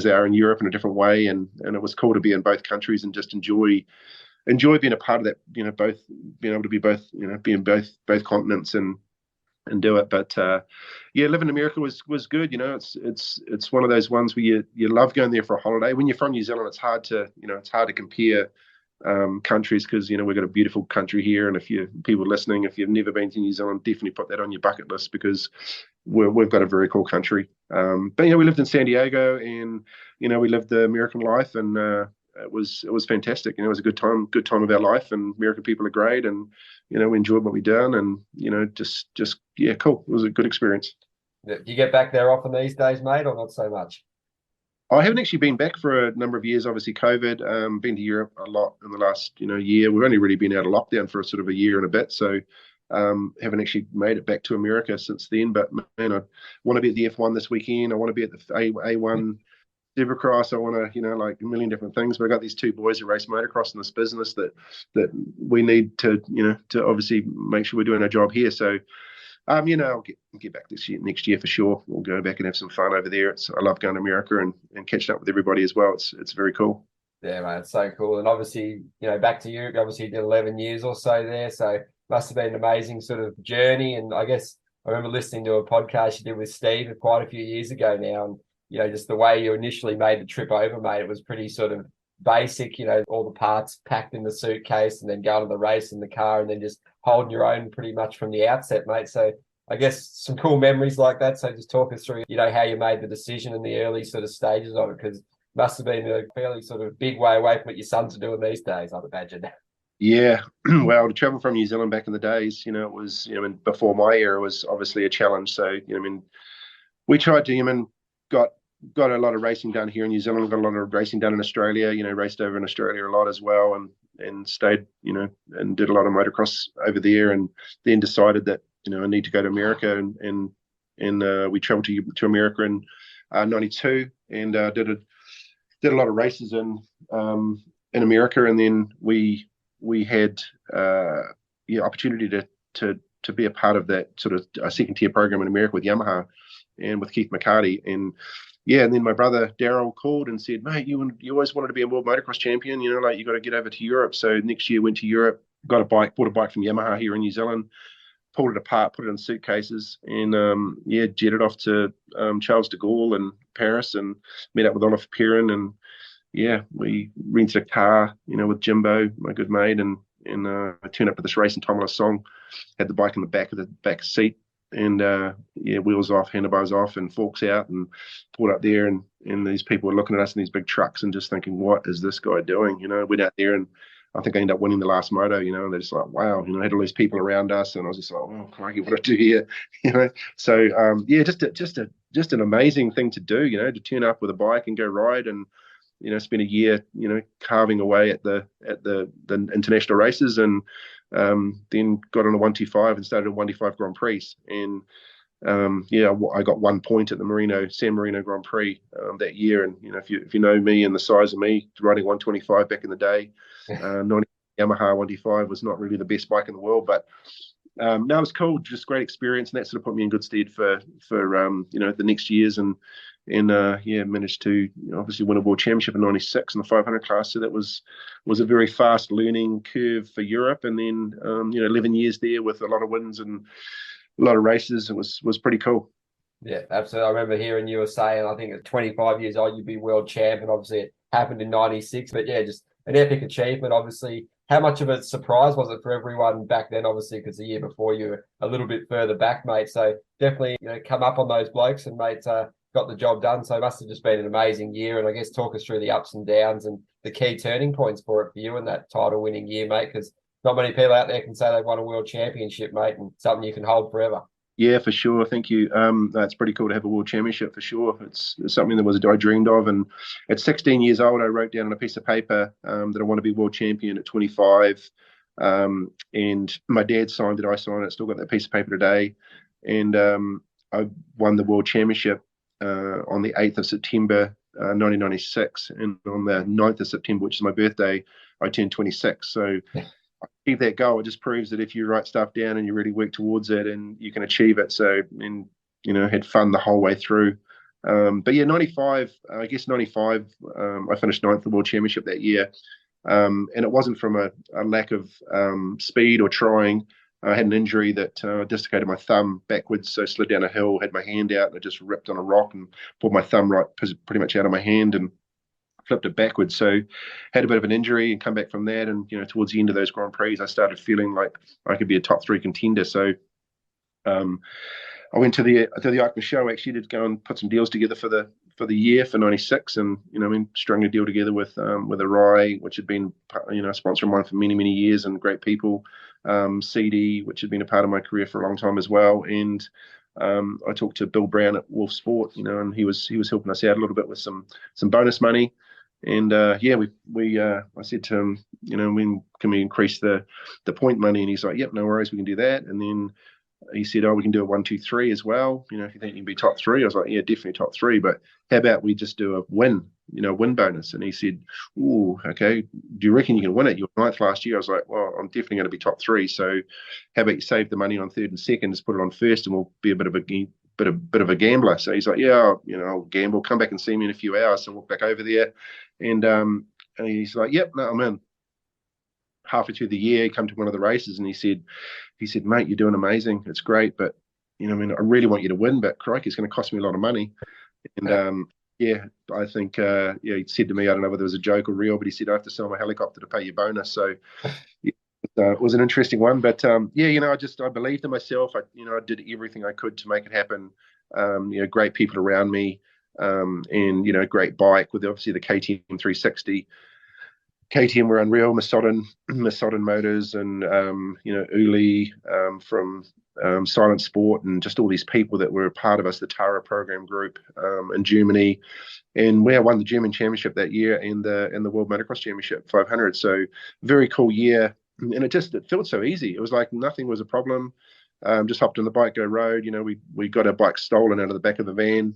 they are in Europe in a different way. And it was cool to be in both countries and just enjoy being a part of that. Both being able to be be in both continents and do it. But yeah, living in America was good. It's one of those ones where you love going there for a holiday. When you're from New Zealand, it's hard to compare countries, because we've got a beautiful country here. And if people listening, if you've never been to New Zealand, definitely put that on your bucket list, because we've got a very cool country. But we lived in San Diego, and we lived the American life, and it was fantastic. It was a good time of our life, and American people are great, and we enjoyed what we done, and just yeah, cool. It was a good experience. Do you get back there often these days, mate, or not so much? I haven't actually been back for a number of years. Obviously, COVID. Been to Europe a lot in the last year. We've only really been out of lockdown for sort of a year and a bit, so haven't actually made it back to America since then. But man, I want to be at the F1 this weekend. I want to be at the A1 Supercross. I want to, like a million different things. But I got these two boys who race motocross in this business that we need to, to obviously make sure we're doing our job here. So, I'll get back next year for sure. We'll go back and have some fun over there. I love going to America and catching up with everybody as well. It's very cool. Yeah, mate, it's so cool. And obviously, back to Europe, obviously you did 11 years or so there. So must have been an amazing sort of journey. And I guess I remember listening to a podcast you did with Steve quite a few years ago now. And, just the way you initially made the trip over, mate, it was pretty sort of basic, all the parts packed in the suitcase, and then going to the race in the car, and then just holding your own pretty much from the outset, mate. So I guess some cool memories like that. So just talk us through, how you made the decision in the early sort of stages of it, because it must have been a fairly sort of big way away from what your sons are doing these days, I'd imagine. Yeah, well, to travel from New Zealand back in the days, it was, before my era was obviously a challenge. So, we tried to, got a lot of racing done here in New Zealand, got a lot of racing done in Australia, raced over in Australia a lot as well, and stayed, and did a lot of motocross over there, and then decided that, I need to go to America, and we traveled to America in '92, and did a lot of races in America, and then we had opportunity to be a part of that sort of a second tier program in America with Yamaha and with Keith McCarty. And then my brother Daryl called and said, mate, you always wanted to be a world motocross champion, you got to get over to Europe. So next year went to Europe, bought a bike from Yamaha here in New Zealand, pulled it apart, put it in suitcases, and jetted off to Charles de Gaulle and Paris, and met up with Oliver Perrin, and we rented a car, with Jimbo, my good mate, and I turned up to this race in Tom Song, had the bike in the back seat, and wheels off, handlebars off, and forks out, and pulled up there, and these people were looking at us in these big trucks and just thinking, what is this guy doing? Went out there, and I think I ended up winning the last moto, and they're just like, wow, had all these people around us, and I was just like, oh, crikey, what do I do here? So just an amazing thing to do, to turn up with a bike and go ride, and spend a year, carving away at the international races, and then got on a 125 and started a 125 Grand Prix, and I got 1 point at the San Marino Grand Prix that year. And if you know me and the size of me, riding 125 back in the day, 90 Yamaha 125 was not really the best bike in the world, but No, it was cool, just great experience, and that sort of put me in good stead for the next years, and managed to obviously win a world championship in '96 in the 500 class. So that was a very fast learning curve for Europe, and then 11 years there with a lot of wins and a lot of races. It was pretty cool. Yeah, absolutely. I remember hearing you were saying, I think at 25 years old, you'd be world champ, and obviously it happened in '96. But yeah, just an epic achievement. Obviously, how much of a surprise was it for everyone back then? Obviously, because the year before you were a little bit further back, mate. So definitely, come up on those blokes and mate got the job done. So it must have just been an amazing year. And I guess talk us through the ups and downs and the key turning points for it for you in that title winning year, mate. Because not many people out there can say they've won a world championship, mate, and something you can hold forever. Yeah, for sure. Thank you. It's pretty cool to have a world championship for sure. It's something that I dreamed of. And at 16 years old, I wrote down on a piece of paper that I want to be world champion at 25. And my dad signed it. I signed it. Still got that piece of paper today. And I won the world championship on the 8th of September, 1996. And on the 9th of September, which is my birthday, I turned 26. So achieve that goal. It just proves that if you write stuff down and you really work towards it, and you can achieve it. So, and had fun the whole way through. But yeah, 95. I guess 95. I finished ninth at the World Championship that year, and it wasn't from a lack of speed or trying. I had an injury that dislocated my thumb backwards, so I slid down a hill, had my hand out, and it just ripped on a rock and pulled my thumb right pretty much out of my hand and flipped it backwards. So had a bit of an injury and come back from that. And, towards the end of those Grand Prix, I started feeling like I could be a top 3 contender. So I went to the MXV Show actually to go and put some deals together for the year for '96, and strung a deal together with a Rye, which had been a sponsor of mine for many years, and great people. CD, which had been a part of my career for a long time as well, and I talked to Bill Brown at Wolf Sport, and he was helping us out a little bit with some bonus money. And I said to him, when can we increase the point money? And he's like, yep, no worries, we can do that. And then he said, oh, we can do a 1, 2, 3 as well. If you think you can be top 3. I was like, yeah, definitely top 3. But how about we just do a win bonus? And he said, oh, okay. Do you reckon you can win it? You were 9th last year. I was like, well, I'm definitely going to be top 3. So how about you save the money on 3rd and 2nd, just put it on 1st, and we'll be a bit of a gambler. So he's like, yeah, I'll gamble. Come back and see me in a few hours. So I walk back over there, and he's like, yep, no, I'm in. Halfway through the year, he come to one of the races, and he said, mate, you're doing amazing. It's great, but I really want you to win, but crikey, it's going to cost me a lot of money. And I think he said to me, I don't know whether it was a joke or real, but he said, I have to sell my helicopter to pay your bonus. So it was an interesting one, but I believed in myself. I did everything I could to make it happen. Great people around me, and great bike with obviously the KTM 360. KTM were unreal, Masodon Motors, and Uli from Silent Sport, and just all these people that were a part of us, the Tara program group in Germany. And we won the German Championship that year and the World Motocross Championship 500. So very cool year, and it felt so easy. It was like nothing was a problem. Just hopped on the bike, go road. We got our bike stolen out of the back of the van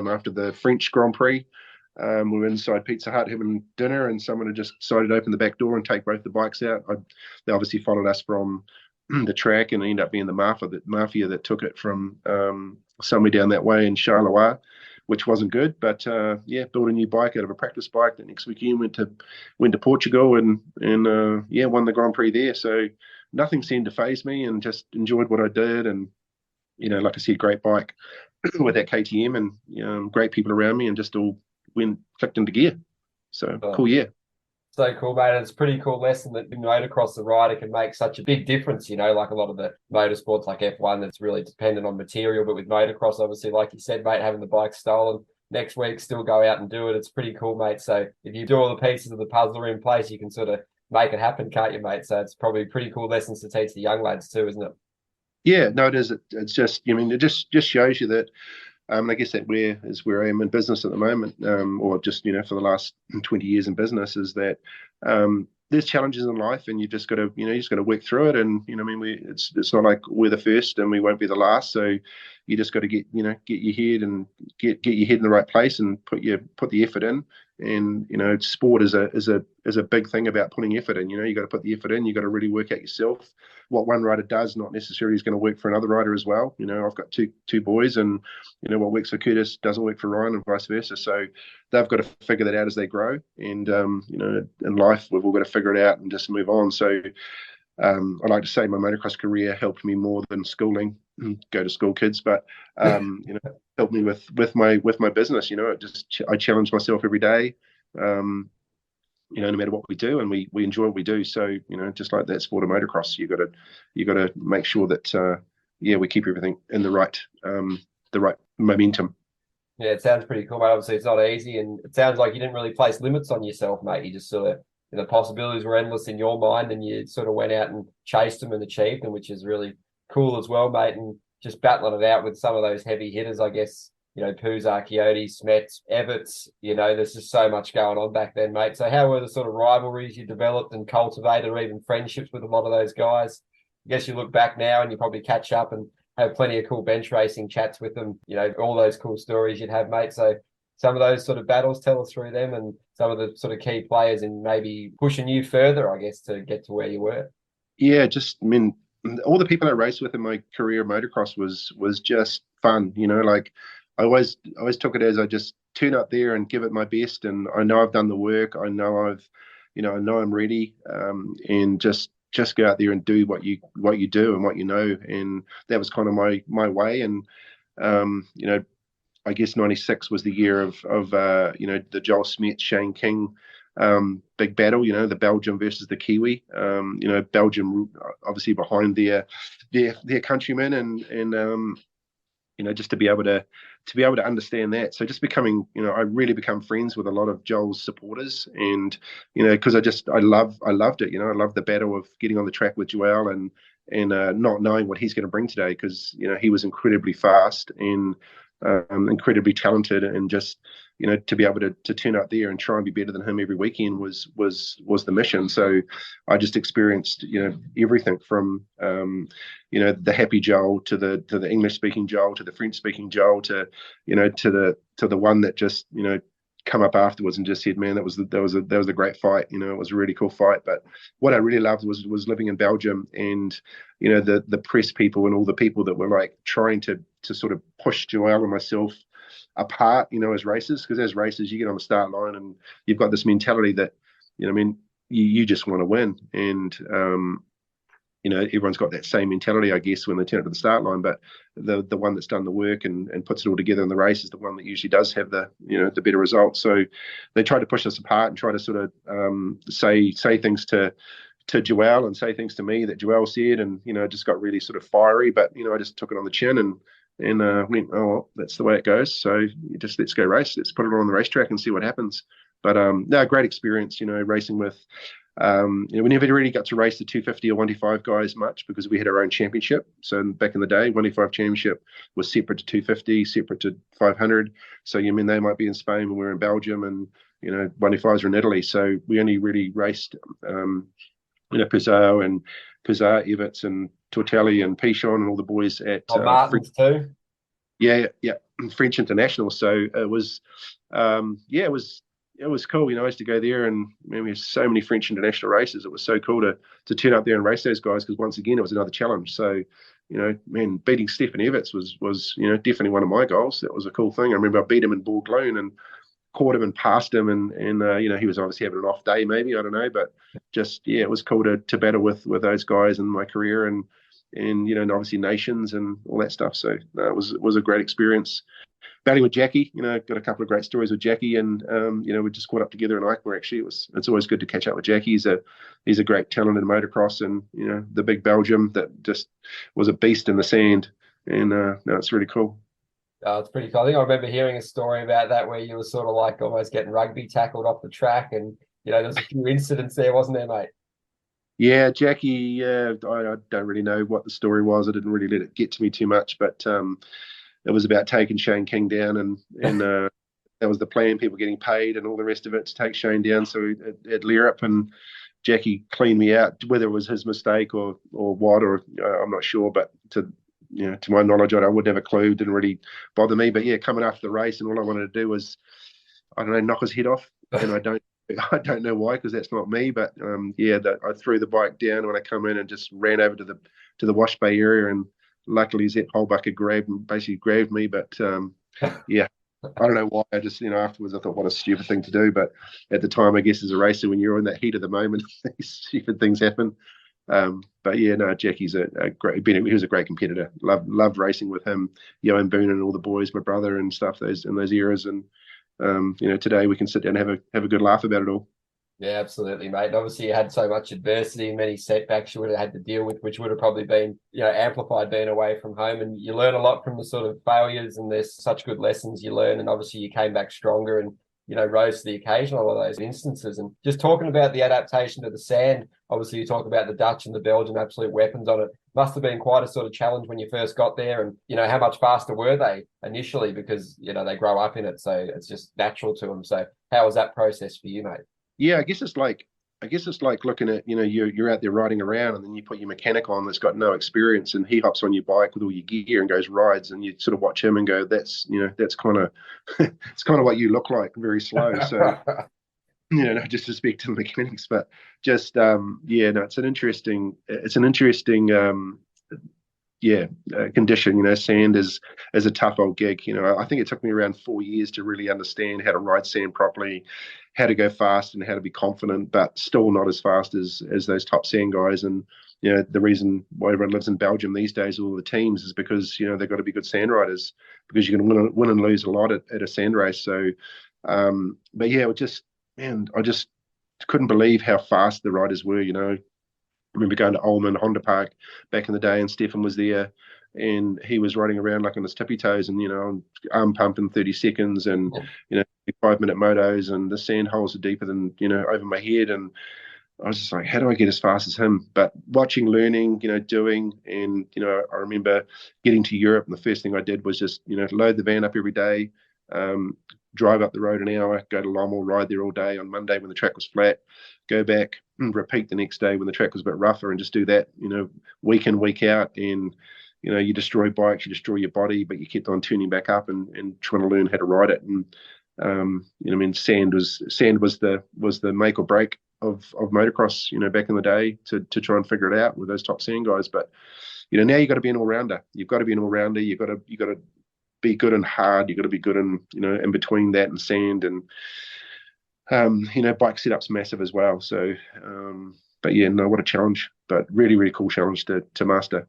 after the French Grand Prix. We were inside Pizza Hut having dinner, and someone had just decided to open the back door and take both the bikes out. They obviously followed us from the track, and it ended up being the mafia that took it from somewhere down that way in Charleroi, which wasn't good. But built a new bike out of a practice bike. The next weekend went to Portugal and won the Grand Prix there. So nothing seemed to faze me, and just enjoyed what I did. And like I said, great bike with that KTM, and great people around me, and just all clicked into gear. So cool year. So cool, mate. It's a pretty cool lesson that in motocross, the rider can make such a big difference, like a lot of the motorsports like F1 that's really dependent on material. But with motocross, obviously, like you said, mate, having the bike stolen next week, still go out and do it. It's pretty cool, mate. So if you do all the pieces of the puzzle are in place, you can sort of make it happen, can't you, mate? So it's probably pretty cool lessons to teach the young lads too, isn't it? Yeah, no, it is. It's just, it just shows you that. I guess that where I am in business at the moment, or just for the last 20 years in business, is that there's challenges in life, and you just got to work through it. And it's not like we're the first and we won't be the last. So you just got to get your head and get your head in the right place and put the effort in. And sport is a big thing about putting effort in. You got to put the effort in. You got to really work out yourself. What one rider does not necessarily is going to work for another rider as well. I've got two boys, and what works for Curtis doesn't work for Ryan, and vice versa. So they've got to figure that out as they grow. And in life, we've all got to figure it out and just move on. So I like to say my motocross career helped me more than schooling. Go to school, kids, but helped me with my business. I challenge myself every day. No matter what we do, and we enjoy what we do. So just like that sport of motocross, you got to make sure that we keep everything in the right momentum. Yeah, it sounds pretty cool, mate. Obviously, it's not easy, and it sounds like you didn't really place limits on yourself, mate. You just sort of the possibilities were endless in your mind, and you sort of went out and chased them and achieved them, which is really cool as well, mate. And just battling it out with some of those heavy hitters, I guess. Puzar, Coyote, Smets, Everts, there's just so much going on back then, mate. So how were the sort of rivalries you developed and cultivated, or even friendships with a lot of those guys? I guess you look back now and you probably catch up and have plenty of cool bench racing chats with them, all those cool stories you'd have, mate. So some of those sort of battles, tell us through them and some of the sort of key players and maybe pushing you further, I guess, to get to where you were. Yeah, all the people I raced with in my career motocross was just fun, like I always took it as I just turn up there and give it my best, and I know I've done the work. I know I know I'm ready, and just go out there and do what you do and what and that was kind of my way. And I guess '96 was the year of the Joel Smets Shayne King big battle, the Belgium versus the Kiwi. Belgium obviously behind their countrymen, and just to be able to understand that. So just becoming, I really become friends with a lot of Joel's supporters, and because I loved it. I loved the battle of getting on the track with Joel and not knowing what he's going to bring today, because he was incredibly fast and incredibly talented, and just to be able to turn up there and try and be better than him every weekend was the mission. So I just experienced everything from the happy Joel to the English speaking Joel to the French speaking Joel to to the one that just come up afterwards and just said, man, that was a great fight. It was a really cool fight. But what I really loved was living in Belgium, and the press people and all the people that were like trying to sort of push Joel and myself apart, as racers, because as racers you get on the start line and you've got this mentality that you just want to win, and everyone's got that same mentality, I guess, when they turn it to the start line. But the one that's done the work and puts it all together in the race is the one that usually does have the the better results. So they try to push us apart and try to sort of say things to Joel and say things to me that Joel said, and just got really sort of fiery. But I just took it on the chin and went, oh well, that's the way it goes. So let's go race. Let's put it on the racetrack and see what happens. But no, great experience. Racing with. We never really got to race the 250 or 125 guys much because we had our own championship. So back in the day, 125 championship was separate to 250, separate to 500. So they might be in Spain when we were in Belgium, and 125s are in Italy. So we only really raced Pizarro and Everts and Tortelli and Pichon and all the boys at Martens too. Yeah, French International. So it was it was cool. I used to go there, and we had so many French international races. It was so cool to turn up there and race those guys, because once again it was another challenge. So beating Stefan Everts was definitely one of my goals. That was a cool thing. I remember I beat him in Bourg-Lone and caught him and passed him, and he was obviously having an off day, maybe, I don't know, but just it was cool to battle with those guys in my career, and obviously nations and all that stuff. So it was a great experience. Battling with Jackie, got a couple of great stories with Jackie, and we just caught up together in Eichmore. Actually, it's always good to catch up with Jackie. He's a great talent in motocross, and the big Belgium that just was a beast in the sand, and no, it's really cool. It's pretty cool. I think I remember hearing a story about that where you were sort of like almost getting rugby tackled off the track, and there was a few incidents there, wasn't there, mate? Yeah, Jackie. I don't really know what the story was. I didn't really let it get to me too much, but it was about taking Shayne King down, and that was the plan. People getting paid and all the rest of it to take Shayne down. So at Lerip, and Jackie cleaned me out, whether it was his mistake or what, or I'm not sure, but to to my knowledge, I wouldn't have a clue. Didn't really bother me. But yeah, coming after the race, and all I wanted to do was, I don't know, knock his head off. And I don't know why, because that's not me. But I threw the bike down when I come in and just ran over to the wash bay area, and luckily Zep Holbucker basically grabbed me. But yeah, I don't know why. I just, afterwards I thought, what a stupid thing to do. But at the time, I guess as a racer, when you're in that heat of the moment, these stupid things happen. But yeah, no, Jackie's a great. He was a great competitor. Loved racing with him, Johan Boone and all the boys, my brother and stuff. In those eras, and today we can sit down and have a good laugh about it all. Yeah, absolutely, mate. And obviously, you had so much adversity and many setbacks you would have had to deal with, which would have probably been, amplified being away from home. And you learn a lot from the sort of failures, and there's such good lessons you learn. And obviously, you came back stronger and, rose to the occasion, all of those instances. And just talking about the adaptation to the sand, obviously, you talk about the Dutch and the Belgian, absolute weapons on it. Must have been quite a sort of challenge when you first got there. And, how much faster were they initially? Because, they grow up in it. So it's just natural to them. So how was that process for you, mate? Yeah, I guess it's like looking at, you're out there riding around, and then you put your mechanic on that's got no experience, and he hops on your bike with all your gear and goes rides, and you sort of watch him and go, that's kind of it's kind of what you look like, very slow. So no disrespect to the mechanics, but just it's an interesting condition. Sand is a tough old gig. I think it took me around 4 years to really understand how to ride sand properly, how to go fast and how to be confident, but still not as fast as those top sand guys. And the reason why everyone lives in Belgium these days, all the teams, is because they've got to be good sand riders, because you can win and lose a lot at a sand race. So but yeah, I just couldn't believe how fast the riders were. I remember going to Ulman Honda Park back in the day, and Stefan was there, and he was riding around like on his tippy toes, and arm pump in 30 seconds, and 5-minute motos, and the sand holes are deeper than over my head, and I was just like, how do I get as fast as him? But watching, learning, doing, and I remember getting to Europe, and the first thing I did was just load the van up every day, drive up the road an hour, go to Lommel, ride there all day on Monday when the track was flat, go back, repeat the next day when the track was a bit rougher, and just do that, week in, week out. And, you destroy bikes, you destroy your body, but you kept on tuning back up and trying to learn how to ride it. And, sand was the make or break of motocross, back in the day, to try and figure it out with those top sand guys. But, now you've got to be an all-rounder. You've got to be an all-rounder. You've got to be good and hard. You've got to be good in, in between that and sand. And, bike setup's massive as well. So, but yeah, no, what a challenge, but really, really cool challenge to master.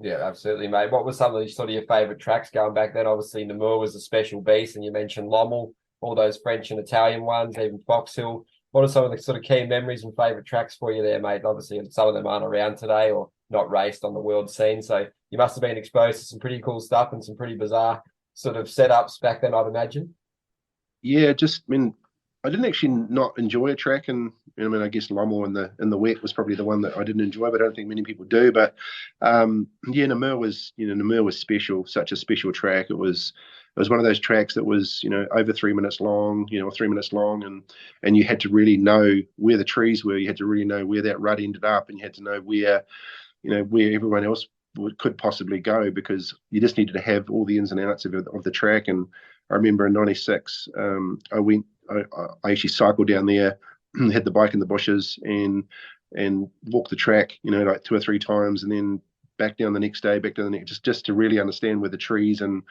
Yeah, absolutely, mate. What were some of your favourite tracks going back then? Obviously, Namur was a special beast, and you mentioned Lommel, all those French and Italian ones, even Fox Hill. What are some of the sort of key memories and favourite tracks for you there, mate? Obviously, some of them aren't around today or not raced on the world scene, so you must have been exposed to some pretty cool stuff and some pretty bizarre sort of setups back then, I'd imagine. Yeah, I didn't actually not enjoy a track, and I guess Lommel in the wet was probably the one that I didn't enjoy, but I don't think many people do. But Namur was special, such a special track. It was one of those tracks that was over 3 minutes long, 3 minutes long, and you had to really know where the trees were. You had to really know where that rut ended up, and you had to know where everyone else could possibly go, because you just needed to have all the ins and outs of the track. And I remember in '96, I actually cycled down there, had the bike in the bushes, and walked the track, like 2 or 3 times, and then back down the next day, just to really understand where the trees and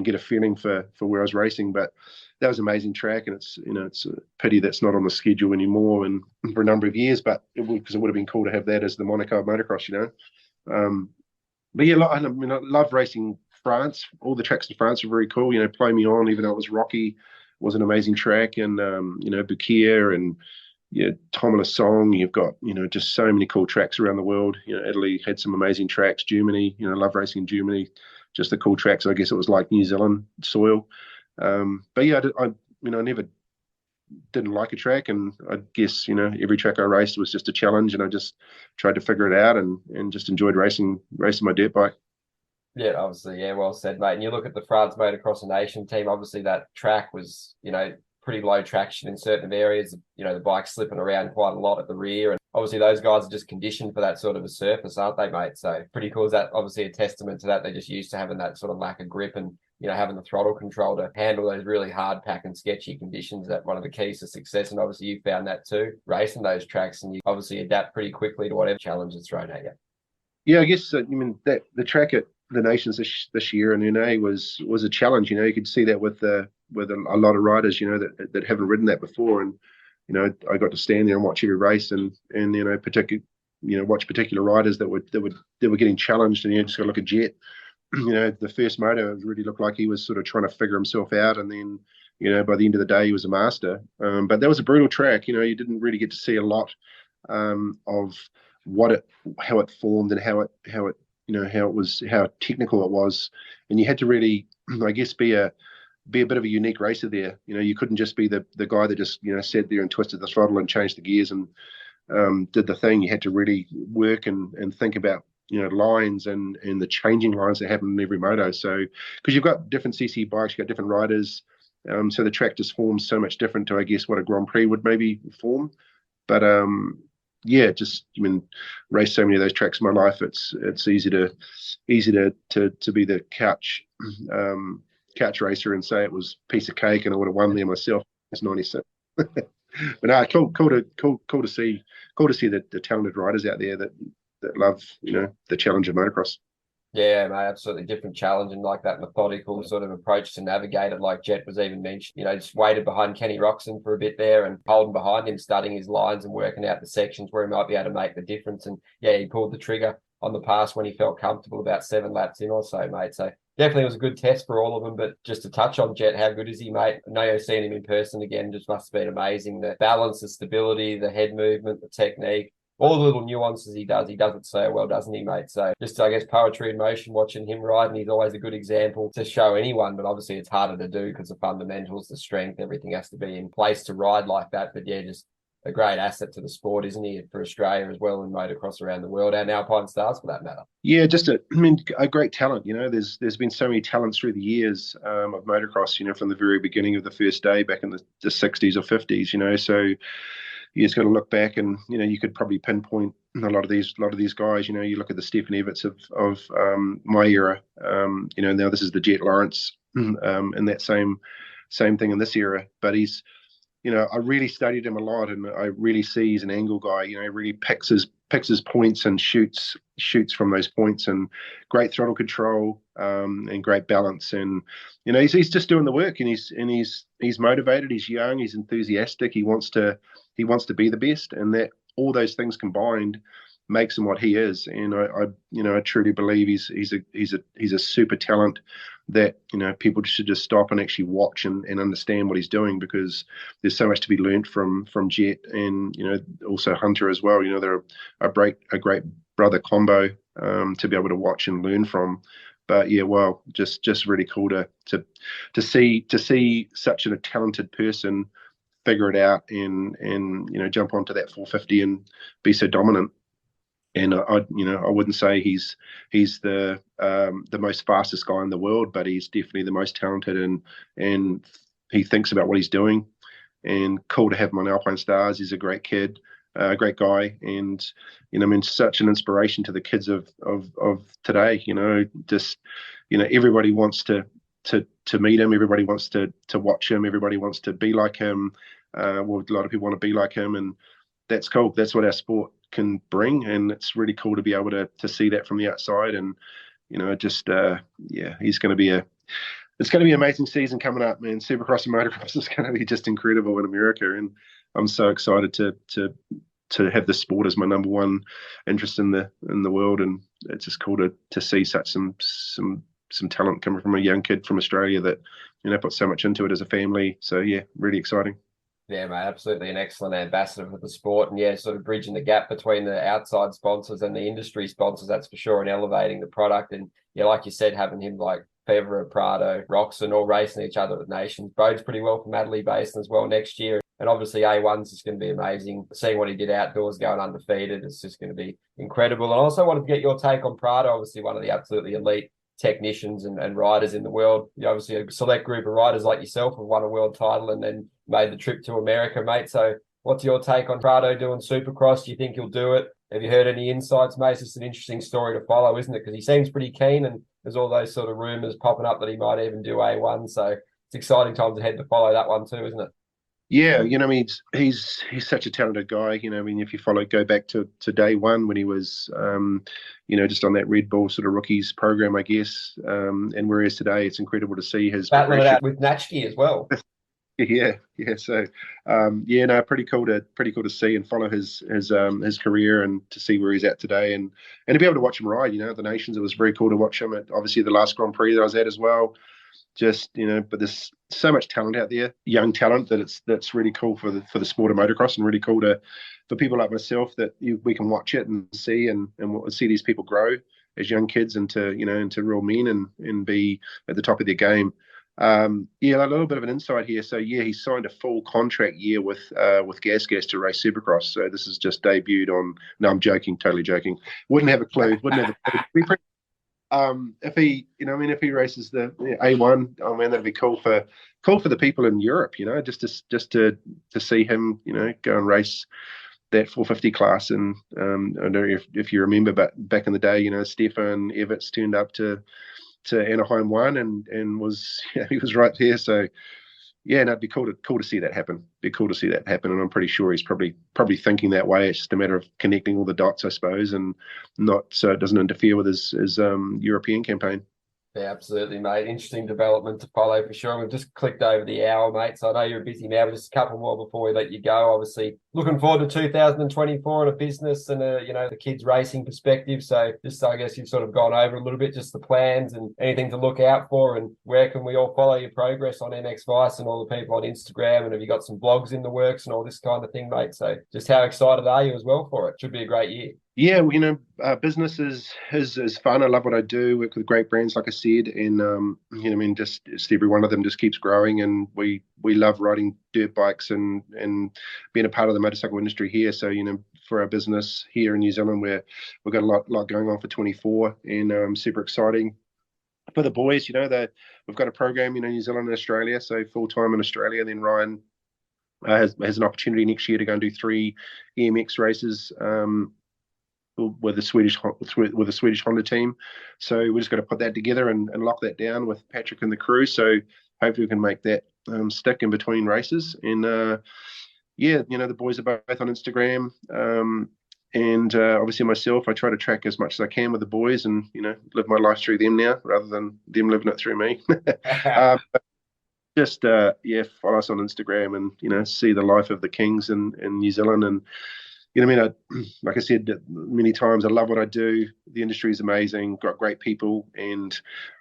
get a feeling for where I was racing. But that was an amazing track, and it's a pity that's not on the schedule anymore, and for a number of years. But because it would have been cool to have that as the Monaco of motocross, But yeah, I love racing France. All the tracks in France are very cool. Play Me On, even though it was rocky, was an amazing track. And Bouquier and Tomola Song. You've got just so many cool tracks around the world. Italy had some amazing tracks. Germany, love racing in Germany. Just the cool tracks. I guess it was like New Zealand soil. But yeah, I never didn't like a track, and I guess every track I raced was just a challenge, and I just tried to figure it out and just enjoyed racing my dirt bike. Yeah, obviously, yeah, well said, mate. And you look at the France Motocross Nation team, obviously that track was pretty low traction in certain areas, the bike slipping around quite a lot at the rear, and obviously those guys are just conditioned for that sort of a surface, aren't they, mate? So pretty cool. Is that obviously a testament to that? They're just used to having that sort of lack of grip and, you know, having the throttle control to handle those really hard pack and sketchy conditions. That one of the keys to success. And obviously you found that too, racing those tracks, and you obviously adapt pretty quickly to whatever challenge is thrown at you. Yeah, I guess that the track at the Nations this year in NA was a challenge. You could see that with a lot of riders, that haven't ridden that before, and I got to stand there and watch every race, and watch particular riders that were getting challenged, and you just got to look at Jet. The first moto, it really looked like he was sort of trying to figure himself out, and then by the end of the day he was a master. But that was a brutal track. You didn't really get to see a lot of how it formed and how technical it was, and you had to really, I guess, be a bit of a unique racer there. You couldn't just be the guy that just sat there and twisted the throttle and changed the gears and did the thing. You had to really work and think about lines and the changing lines that happen in every moto. So because you've got different CC bikes, you've got different riders, so the track just forms so much different to, I guess, what a Grand Prix would maybe form. But race so many of those tracks in my life. It's easy to be the couch racer and say it was a piece of cake and I would have won there myself. It's 96. But cool to see the talented riders out there that love the challenge of motocross. Yeah, mate, absolutely different challenge, and like that methodical sort of approach to navigate it. Like Jet was even mentioned, just waited behind Kenny Roxon for a bit there and holding behind him, studying his lines and working out the sections where he might be able to make the difference. And yeah, he pulled the trigger on the pass when he felt comfortable about 7 laps in or so, mate. So definitely was a good test for all of them. But just to touch on Jet, how good is he, mate? I know you've seen him in person again, just must have been amazing. The balance, the stability, the head movement, the technique. All the little nuances he does it so well, doesn't he, mate? So just, I guess, poetry in motion, watching him ride, and he's always a good example to show anyone, but obviously it's harder to do because the fundamentals, the strength, everything has to be in place to ride like that. But yeah, just a great asset to the sport, isn't he, for Australia as well, and motocross around the world, and Alpine Stars for that matter. Yeah, just a great talent. There's been so many talents through the years of motocross, from the very beginning of the first day back in the 60s or 50s, so you just got to look back, and you could probably pinpoint a lot of these guys. You look at the Stephen Everts of my era. Now this is the Jet Lawrence, and that same thing in this era. But he's, I really studied him a lot, and I really see he's an angle guy. Really picks his points and shoots from those points, and great throttle control, and great balance. And he's just doing the work, and he's motivated. He's young. He's enthusiastic. He wants to be the best, and that all those things combined makes him what he is. And I truly believe he's a super talent that people should just stop and actually watch and understand what he's doing, because there's so much to be learnt from Jet, and also Hunter as well. They're a great brother combo to be able to watch and learn from. But yeah, well, just really cool to see such a talented person figure it out and jump onto that 450 and be so dominant. And I wouldn't say he's the most fastest guy in the world, but he's definitely the most talented, and he thinks about what he's doing. And cool to have him on Alpine Stars. He's a great kid, a great guy, and such an inspiration to the kids of today. Everybody wants to meet him. Everybody wants to watch him. Everybody wants to be like him. A lot of people want to be like him, and that's cool. That's what our sport can bring, and it's really cool to be able to see that from the outside. And he's going to be it's going to be an amazing season coming up, man. Supercross and motocross is going to be just incredible in America, and I'm so excited to have the sport as my number one interest in the world. And it's just cool to see such some talent coming from a young kid from Australia that put so much into it as a family. So yeah, really exciting. Yeah, mate, absolutely an excellent ambassador for the sport, and yeah, sort of bridging the gap between the outside sponsors and the industry sponsors, that's for sure, and elevating the product. And yeah, like you said, having him like Fevra, Prado, Roxon all racing each other at Nations bodes pretty well for Adelaide Basin as well next year. And obviously A1's just going to be amazing. Seeing what he did outdoors going undefeated, it's just going to be incredible. And I also wanted to get your take on Prado, obviously one of the absolutely elite technicians and riders in the world. Obviously a select group of riders like yourself have won a world title and then made the trip to America, mate. So What's your take on Prado doing Supercross? Do you think he'll do it? Have you heard any insights, mate? It's just an interesting story to follow, isn't it? Because he seems pretty keen, and there's all those sort of rumours popping up that he might even do A1. So it's exciting times ahead to follow that one too, isn't it? Yeah, I mean, he's such a talented guy. I mean, if you go back to day one when he was, just on that Red Bull sort of rookies program, I guess, and where he is today, it's incredible to see his Battling it progression. out with Natchki as well. Yeah. So, no, pretty cool to see and follow his career and to see where he's at today and to be able to watch him ride. The Nations, it was very cool to watch him at obviously the last Grand Prix that I was at as well. Just but there's so much talent out there, young talent, that's really cool for the sport of motocross, and really cool for people like myself that we can watch it and see and see these people grow as young kids into real men and be at the top of their game. A little bit of an insight here. So he signed a full contract year with Gas to race Supercross. So this is just debuted on. No, I'm joking, totally joking. Wouldn't have a clue. If he races the A1, that'd be cool for the people in Europe, just to see him, go and race that 450 class. And I don't know if you remember, but back in the day, Stefan Everts turned up to Anaheim 1 and was he was right there. So it'd be cool to see that happen. And I'm pretty sure he's probably thinking that way. It's just a matter of connecting all the dots, I suppose, and not so it doesn't interfere with his European campaign. Yeah, absolutely, mate. Interesting development to follow for sure. We've just clicked over the hour, mate, so I know you're a busy man, but just a couple more before we let you go. Obviously, looking forward to 2024 and a business and the kids racing perspective. So just, I guess you've sort of gone over a little bit, just the plans and anything to look out for, and where can we all follow your progress on MXVice and all the people on Instagram, and have you got some blogs in the works and all this kind of thing, mate? So just how excited are you as well for it? Should be a great year. Yeah, business is fun. I love what I do. Work with great brands, like I said, and just every one of them just keeps growing. And we love riding dirt bikes and being a part of the motorcycle industry here. So for our business here in New Zealand, we've got a lot going on for 24, and super exciting for the boys. We've got a program, New Zealand and Australia, so full time in Australia. And then Ryan has an opportunity next year to go and do 3 EMX races. With the Swedish Honda team, so we just got to put that together and lock that down with Patrick and the crew. So hopefully we can make that stick in between races. And the boys are both on Instagram, and obviously myself. I try to track as much as I can with the boys, and live my life through them now rather than them living it through me. Follow us on Instagram and see the life of the Kings in New Zealand. And like I said many times, I love what I do. The industry is amazing, got great people, and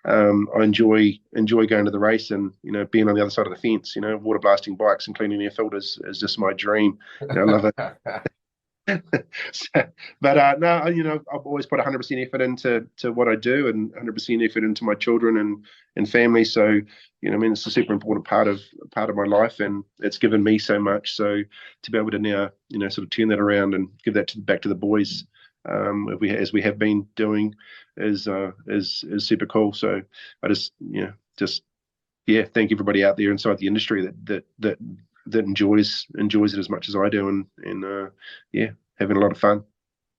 I enjoy going to the race and being on the other side of the fence. Water blasting bikes and cleaning their filters is just my dream. I love it. No, I've always put 100% effort into what I do and 100% effort into my children and family. So it's a super important part of my life, and it's given me so much. So to be able to now sort of turn that around and give that back to the boys, as we have been doing, is super cool. So I just thank everybody out there inside the industry that enjoys it as much as I do, and having a lot of fun.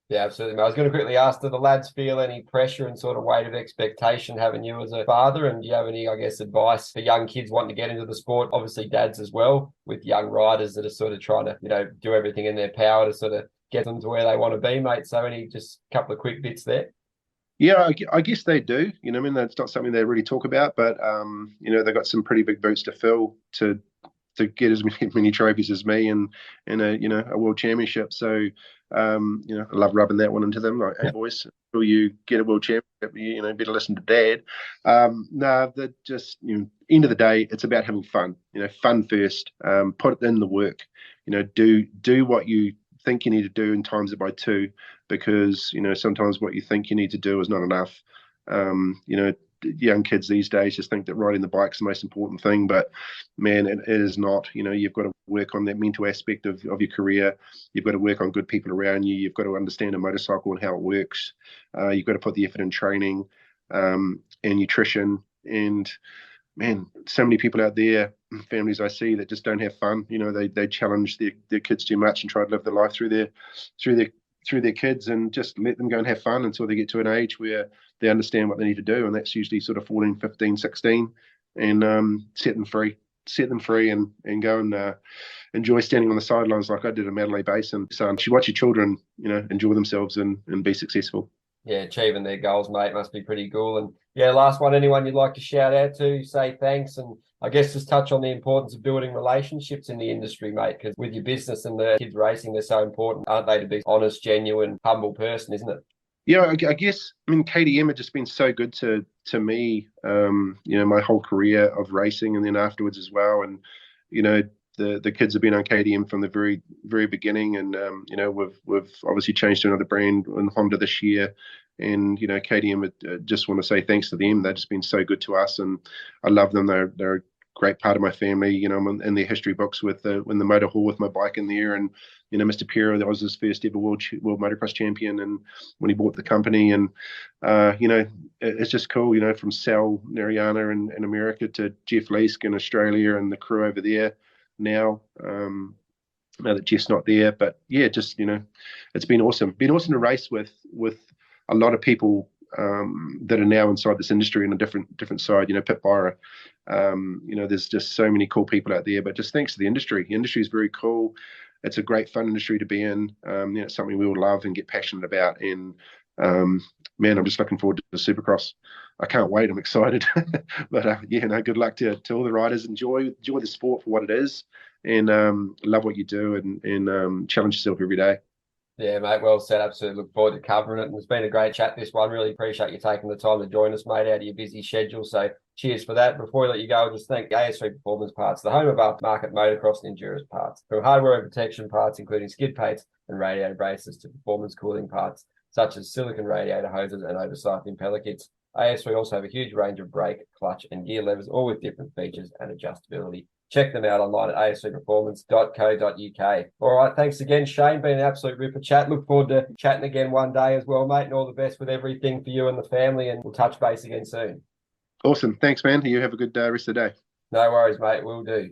Yeah, absolutely. I was going to quickly ask, do the lads feel any pressure and sort of weight of expectation having you as a father? And do you have any, I guess, advice for young kids wanting to get into the sport? Obviously, dads as well, with young riders that are sort of trying to, do everything in their power to sort of get them to where they want to be, mate. So any just a couple of quick bits there? Yeah, I guess they do. That's not something they really talk about, but they've got some pretty big boots to fill to get as many trophies as me and a world championship. So I love rubbing that one into them. Like, hey boys, until you get a world championship, better listen to dad. That just end of the day, it's about having fun. Fun first. Put in the work. Do what you think you need to do and times it by 2, because sometimes what you think you need to do is not enough. Young kids these days just think that riding the bike's the most important thing, but man, it is not. You've got to work on that mental aspect of your career. You've got to work on good people around you. You've got to understand a motorcycle and how it works. You've got to put the effort in training and nutrition, and man, so many people out there, families I see that just don't have fun. They challenge their kids too much and try to live their life through their kids, and just let them go and have fun until they get to an age where they understand what they need to do. And that's usually sort of 14, 15, 16, and set them free and go and enjoy standing on the sidelines like I did at Manly Basin. So you should watch your children, enjoy themselves and be successful. Yeah, achieving their goals, mate, must be pretty cool. And yeah, last one, anyone you'd like to shout out to, say thanks, and I guess just touch on the importance of building relationships in the industry, mate, because with your business and the kids racing, they're so important, aren't they, to be honest, genuine, humble person, isn't it? Yeah, I guess, KTM had just been so good to me, my whole career of racing, and then afterwards as well. And, the kids have been on KTM from the very, very beginning. And, we've obviously changed to another brand in Honda this year. And, KTM, just want to say thanks to them. They've just been so good to us, and I love them. They're a great part of my family. I'm in their history books with in the motor hall with my bike in there. And, Mr. Piero, that was his first ever world motocross champion, and when he bought the company. And, it's just cool, from Sal Nariana in America to Jeff Leask in Australia and the crew over there now. Now that Jeff's not there, but yeah, just it's been awesome. Been awesome to race with a lot of people that are now inside this industry on a different side. Pit Byra. There's just so many cool people out there. But just thanks to the industry. The industry is very cool. It's a great fun industry to be in. It's something we all love and get passionate about. And man, I'm just looking forward to the Supercross. I can't wait. I'm excited. But good luck to all the riders. Enjoy the sport for what it is, and love what you do, and challenge yourself every day. Yeah, mate, well said. Absolutely look forward to covering it. And it's been a great chat, this one. Really appreciate you taking the time to join us, mate, out of your busy schedule. So cheers for that. Before we let you go, I'll just thank AS3 Performance Parts, the home of aftermarket motocross and endurance parts. From hardware and protection parts, including skid plates and radiator braces, to performance cooling parts, such as silicon radiator hoses and oversized impeller kits. AS3 also have a huge range of brake, clutch, and gear levers, all with different features and adjustability. Check them out online at ascperformance.co.uk. All right, thanks again, Shane. Been an absolute ripper chat. Look forward to chatting again one day as well, mate, and all the best with everything for you and the family, and we'll touch base again soon. Awesome. Thanks, man. You have a good rest of the day. No worries, mate. Will do.